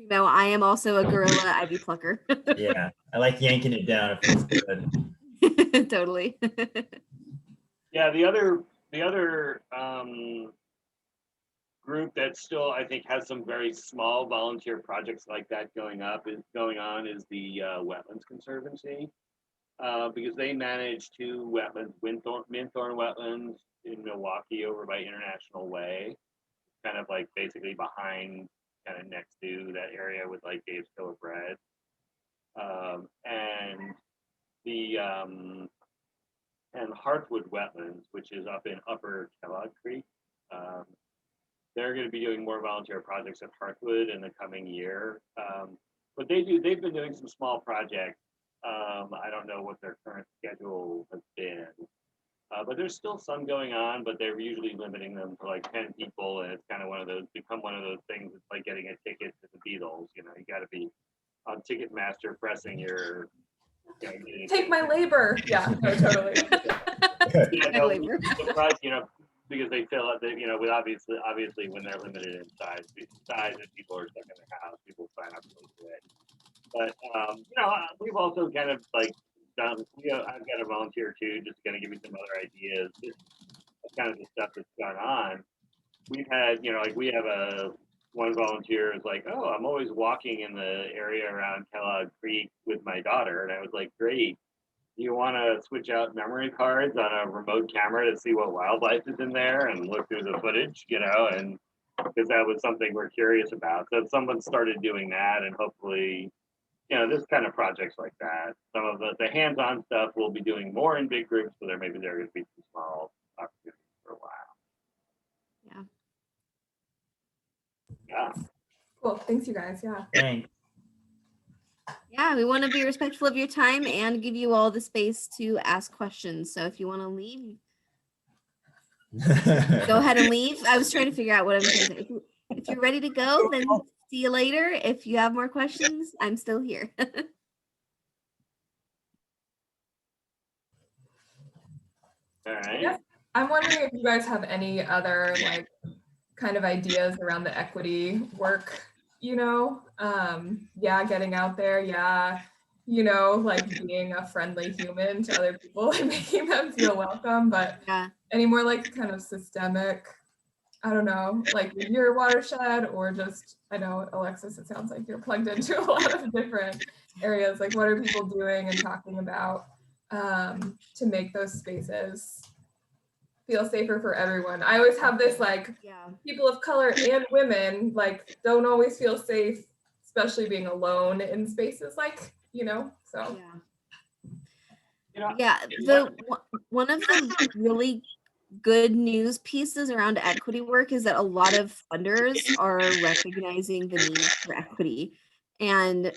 know, I am also a gorilla ivy plucker. Yeah, I like yanking it down. It feels good. Totally. Yeah, the other group that still I think has some very small volunteer projects like that going on is the Wetlands Conservancy, because they manage 2 wetlands, Minthorn Wetlands in Milwaukee over by International Way, kind of like basically behind, kind of next to that area with like Dave's Killer Bread, and the and Hearthwood Wetlands, which is up in Upper Kellogg Creek. They're going to be doing more volunteer projects at Hearthwood in the coming year. But they've been doing some small projects. I don't know what their current schedule has been, but there's still some going on, but they're usually limiting them to like 10 people. And it's kind of become one of those things. It's like getting a ticket to the Beatles. You know, you got to be on Ticketmaster pressing your, take my labor. Yeah, no, totally. You know, because they feel that with obviously when they're limited in size and people are stuck in their house, people sign up to it. But we've also kind of like done. I've got a volunteer too, just to kind of give you some other ideas. Just kind of the stuff that's gone on. We've had, we have one volunteer is like, oh, I'm always walking in the area around Kellogg Creek with my daughter, and I was like, great. You want to switch out memory cards on a remote camera to see what wildlife is in there and look through the footage, and because that was something we're curious about. So if someone started doing that, and hopefully, this kind of projects like that, some of the hands-on stuff we'll be doing more in big groups, so there are going to be some small opportunities for a while. Yeah. Yeah. Cool. Thanks, you guys. Yeah. Thanks. Yeah, we want to be respectful of your time and give you all the space to ask questions. So if you want to leave, go ahead and leave. I was trying to figure out what I'm trying to say. If you're ready to go, then see you later. If you have more questions, I'm still here. All right. Yeah. I'm wondering if you guys have any other like kind of ideas around the equity work, yeah, getting out there. Yeah. Like being a friendly human to other people and making them feel welcome, but Yeah. any more like kind of systemic, I don't know, like your watershed or just, I know Alexis, it sounds like you're plugged into a lot of different areas. Like what are people doing and talking about to make those spaces feel safer for everyone? I always have this like people of color and women like don't always feel safe, especially being alone in spaces like, so. Yeah, one of the really good news pieces around equity work is that a lot of funders are recognizing the need for equity. And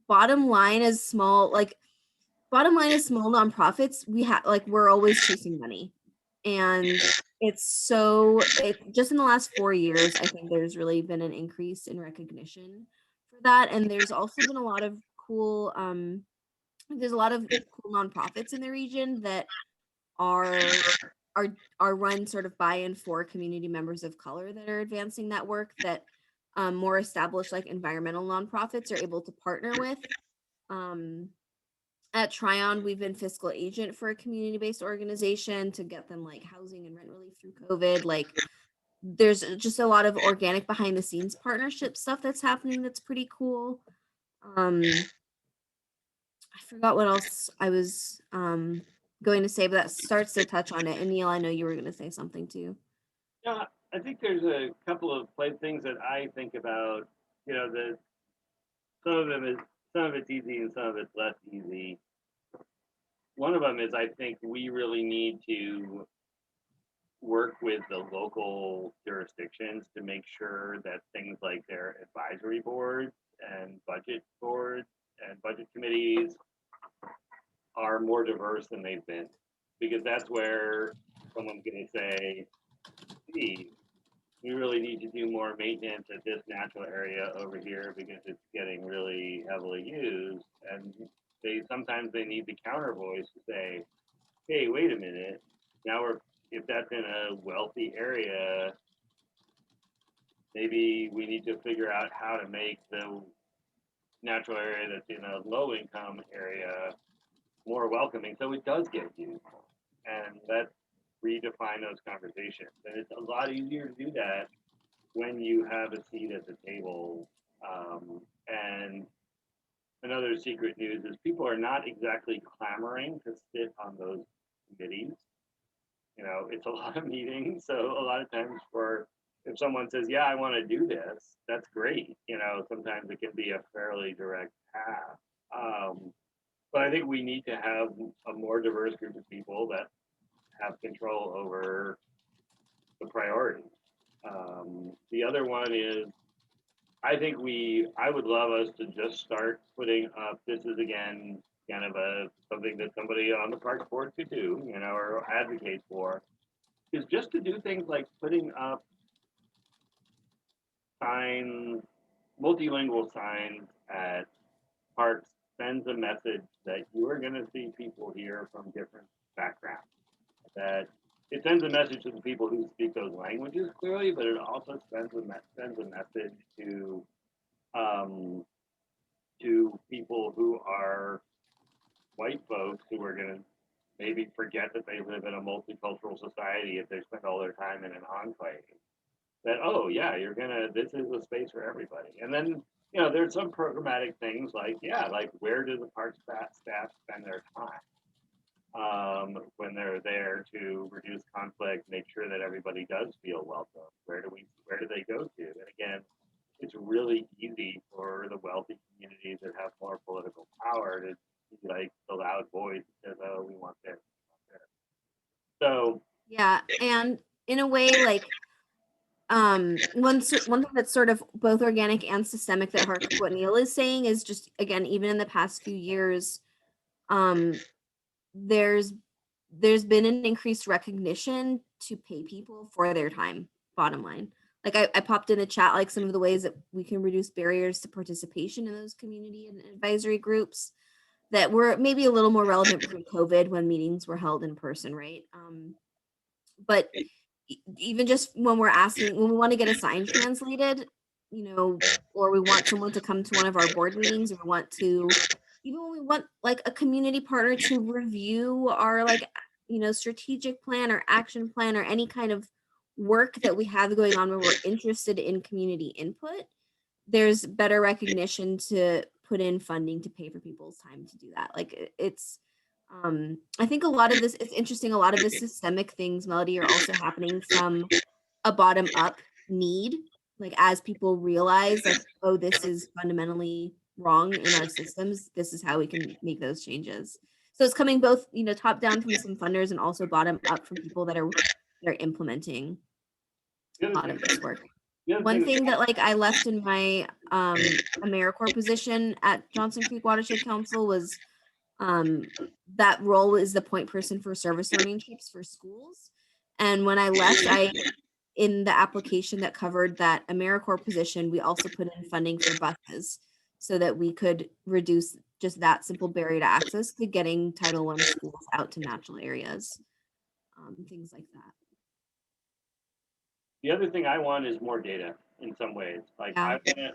bottom line is small nonprofits, we're always chasing money. And just in the last 4 years, I think there's really been an increase in recognition for that. And there's also been a lot of cool nonprofits in the region that are run sort of by and for community members of color that are advancing that work that more established like environmental nonprofits are able to partner with. At Tryon, we've been fiscal agent for a community-based organization to get them like housing and rent relief through COVID. Like there's just a lot of organic behind the scenes partnership stuff that's happening that's pretty cool. I forgot what else I was going to say, but that starts to touch on it. And Neil, I know you were going to say something too. Yeah, I think there's a couple of things that I think about, that some of it's easy and some of it's less easy. One of them is I think we really need to work with the local jurisdictions to make sure that things like their advisory boards and budget boards and budget committees are more diverse than they've been, because that's where someone's going to say, "Gee, we really need to do more maintenance at this natural area over here because it's getting really heavily used." And sometimes they need the counter voice to say, "Hey, wait a minute. Now if that's in a wealthy area, maybe we need to figure out how to make the natural area that's in a low income area more welcoming so it does get used." And let's redefine those conversations. And it's a lot easier to do that when you have a seat at the table. And another secret news is people are not exactly clamoring to sit on those committees. It's a lot of meetings. So a lot of times if someone says, "Yeah, I want to do this," that's great. Sometimes it can be a fairly direct path. But I think we need to have a more diverse group of people that have control over the priorities. The other one is, I would love us to just start putting up, this is again, kind of something that somebody on the parks board could do, or advocate for, is just to do things like putting up signs, multilingual signs at parks, sends a message that you are going to see people here from different backgrounds. That it sends a message to the people who speak those languages clearly, but it also sends a message to people who are white folks who are going to maybe forget that they live in a multicultural society if they spend all their time in an enclave. That, oh yeah, this is a space for everybody. And then, there's some programmatic things like where do the park staff spend their time? when they're there to reduce conflict, make sure that everybody does feel welcome. Where do they go to? And again, it's really easy for the wealthy communities that have more political power to be like the loud voice that says, oh, we want this, we want this. So Yeah, and in a way, like one thing that's sort of both organic and systemic that harks what Neil is saying is just, again, even in the past few years, there's been an increased recognition to pay people for their time, bottom line. Like I popped in the chat, like some of the ways that we can reduce barriers to participation in those community and advisory groups that were maybe a little more relevant pre-COVID when meetings were held in person, right? But even just when we want to get a sign translated, or we want someone to come to one of our board meetings, or we want to, even when we want like a community partner to review our strategic plan or action plan or any kind of work that we have going on where we're interested in community input, there's better recognition to put in funding to pay for people's time to do that. Like it's I think a lot of this, it's interesting, a lot of the systemic things, Melody, are also happening from a bottom up need, like as people realize like, oh, this is fundamentally wrong in our systems, this is how we can make those changes. So it's coming both, top down from some funders and also bottom up from people that are implementing a lot of this work. One thing that like I left in my AmeriCorps position at Johnson Creek Watershed Council was that role is the point person for service learning trips for schools. And when I left, in the application that covered that AmeriCorps position, we also put in funding for buses so that we could reduce just that simple barrier to access to getting Title I schools out to natural areas, things like that. the other thing I want is more data in some ways. Like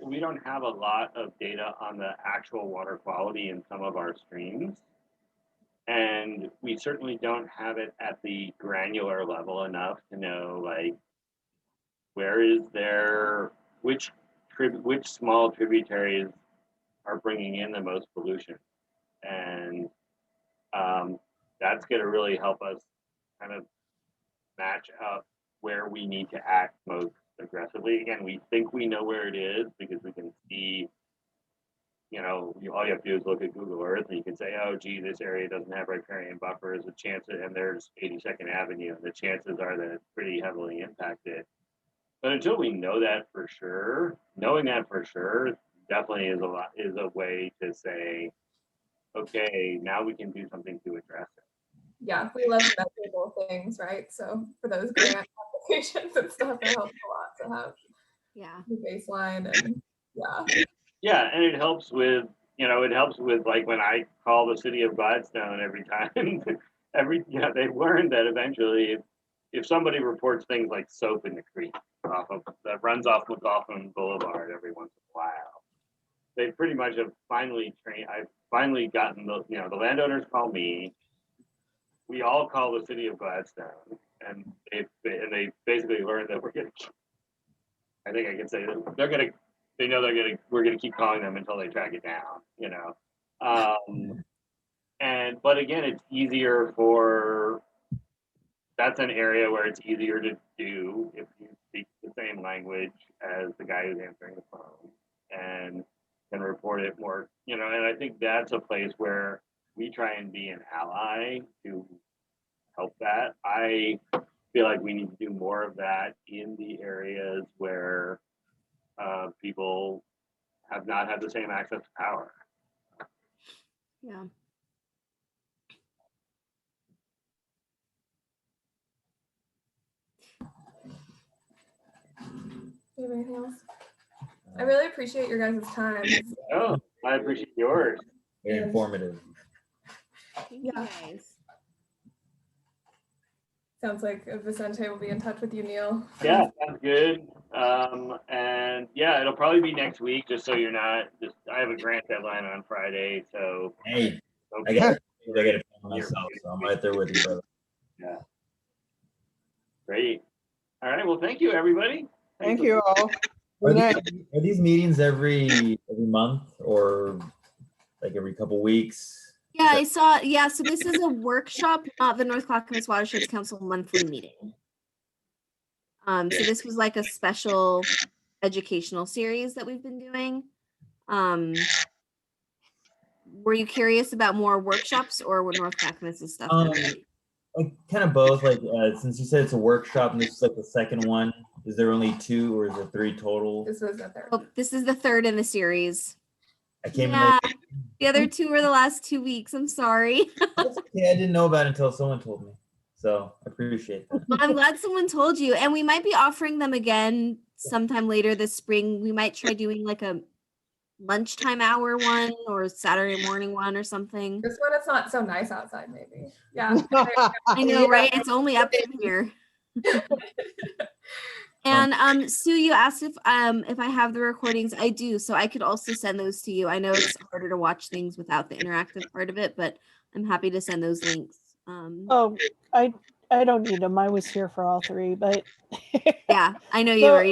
we don't have a lot of data on the actual water quality in some of our streams. And we certainly don't have it at the granular level enough to know like which small tributaries are bringing in the most pollution. And that's going to really help us kind of match up where we need to act most aggressively. Again, we think we know where it is because we can see, all you have to do is look at Google Earth and you can say, oh, gee, this area doesn't have riparian buffers, and there's 82nd Avenue, and the chances are that it's pretty heavily impacted. But until we know that for sure, knowing that for sure definitely is a way to say, okay, now we can do something to address it. Yeah, we love measurable things, right? So for those grant applications and stuff, it helps a lot to have the baseline and Yeah, and it helps with like when I call the city of Gladstone every time, they've learned that eventually if somebody reports things like soap in the creek that runs off McLaughlin Boulevard every once in a while, they pretty much have I've finally gotten the landowners call me. We all call the city of Gladstone, and they basically learned that we're gonna keep calling them until they track it down, but again, it's easier that's an area where it's easier to do if you speak the same language as the guy who's answering the phone and can report it more, and I think that's a place where we try and be an ally to help that. I feel like we need to do more of that in the areas where people have not had the same access to power. Yeah. Do you have anything else? I really appreciate your guys' time. Oh, I appreciate yours. Very informative. Thank you guys. Sounds like Vicente will be in touch with you, Neil. Yeah, sounds good. And yeah, it'll probably be next week, just so you're not I have a grant deadline on Friday, so hey, okay. I got it myself, so I'm right there with you, brother. Yeah. Great. All right. Well, thank you, everybody. Thank you all. Are these meetings every month or like every couple weeks? Yeah, I saw. Yeah, so this is a workshop, not the North Clackamas Watersheds Council monthly meeting. So this was like a special educational series that we've been doing. Were you curious about more workshops or what North Clackamas' stuff generally? Like kind of both. Like since you said it's a workshop and this is like the second one, is there only 2 or is there 3 total? This was the third. Oh, this is the third in the series. I came in Yeah, late. the other 2 were the last 2 weeks. I'm sorry. That's okay. I didn't know about it until someone told me. So I appreciate that. Well, I'm glad someone told you. And we might be offering them again sometime later this spring. We might try doing like a lunchtime hour one or Saturday morning one or something. This one, it's not so nice outside, maybe. Yeah. I know, Yeah. right? It's only up from here. And Sue, you asked if I have the recordings. I do, so I could also send those to you. I know it's harder to watch things without the interactive part of it, but I'm happy to send those links. Oh, I don't need them. I was here for all 3, but Yeah, I know you So- were.